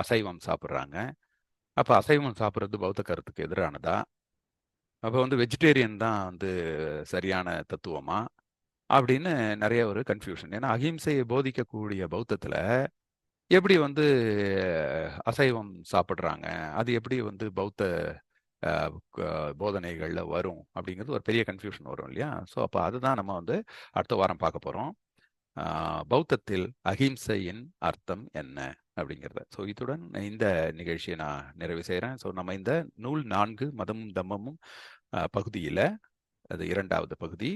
அசைவம் சாப்பிடுறாங்க. அப்ப அசைவம் சாப்பிடுறது பௌத்த கருத்துக்கு எதிரானதா? அப்ப வந்து வெஜிடேரியன் தான் வந்து சரியான தத்துவமா? அப்படின்னு நிறைய ஒரு கன்ஃபியூஷன். ஏன்னா அகிம்சையை போதிக்கக்கூடிய பௌத்தத்துல எப்படி வந்து அசைவம் சாப்பிடுறாங்க? அது எப்படி வந்து பௌத்த போதனைகள்ல வரும்? அப்படிங்கிறது ஒரு பெரிய கன்ஃபியூஷன் வரும் இல்லையா? ஸோ அப்ப அதுதான் நம்ம வந்து அடுத்த வாரம் பார்க்க போறோம். பௌத்தத்தில் அகிம்சையின் அர்த்தம் என்ன? அப்படிங்கிறத. ஸோ இத்துடன் இந்த நிகழ்ச்சியை நான் நிறைவு செய்கிறேன். ஸோ நம்ம இந்த நூல் 4 மதமும் தம்மமும் பகுதியில அது 2வது பகுதி.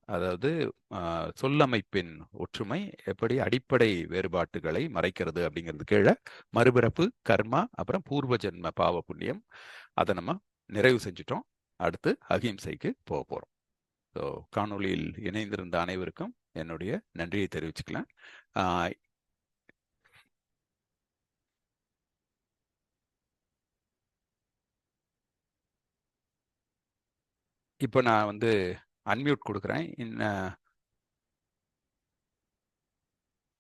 அதாவது சொல்லமைப்பின் ஒற்றுமை எப்படி அடிப்படை வேறுபாட்டுகளை மறைக்கிறது அப்படிங்கிறது கீழே மறுபிறப்பு, கர்மா, அப்புறம் பூர்வ ஜென்ம பாவ புண்ணியம், அதை நம்ம நிறைவு செஞ்சுட்டோம். அடுத்து அகிம்சைக்கு போக போறோம். ஸோ காணொளியில் இணைந்திருந்த அனைவருக்கும் என்னுடைய நன்றியை தெரிவிச்சுக்கலாம். இப்போ நான் வந்து அன்மியூட் கொடுக்குறேன்.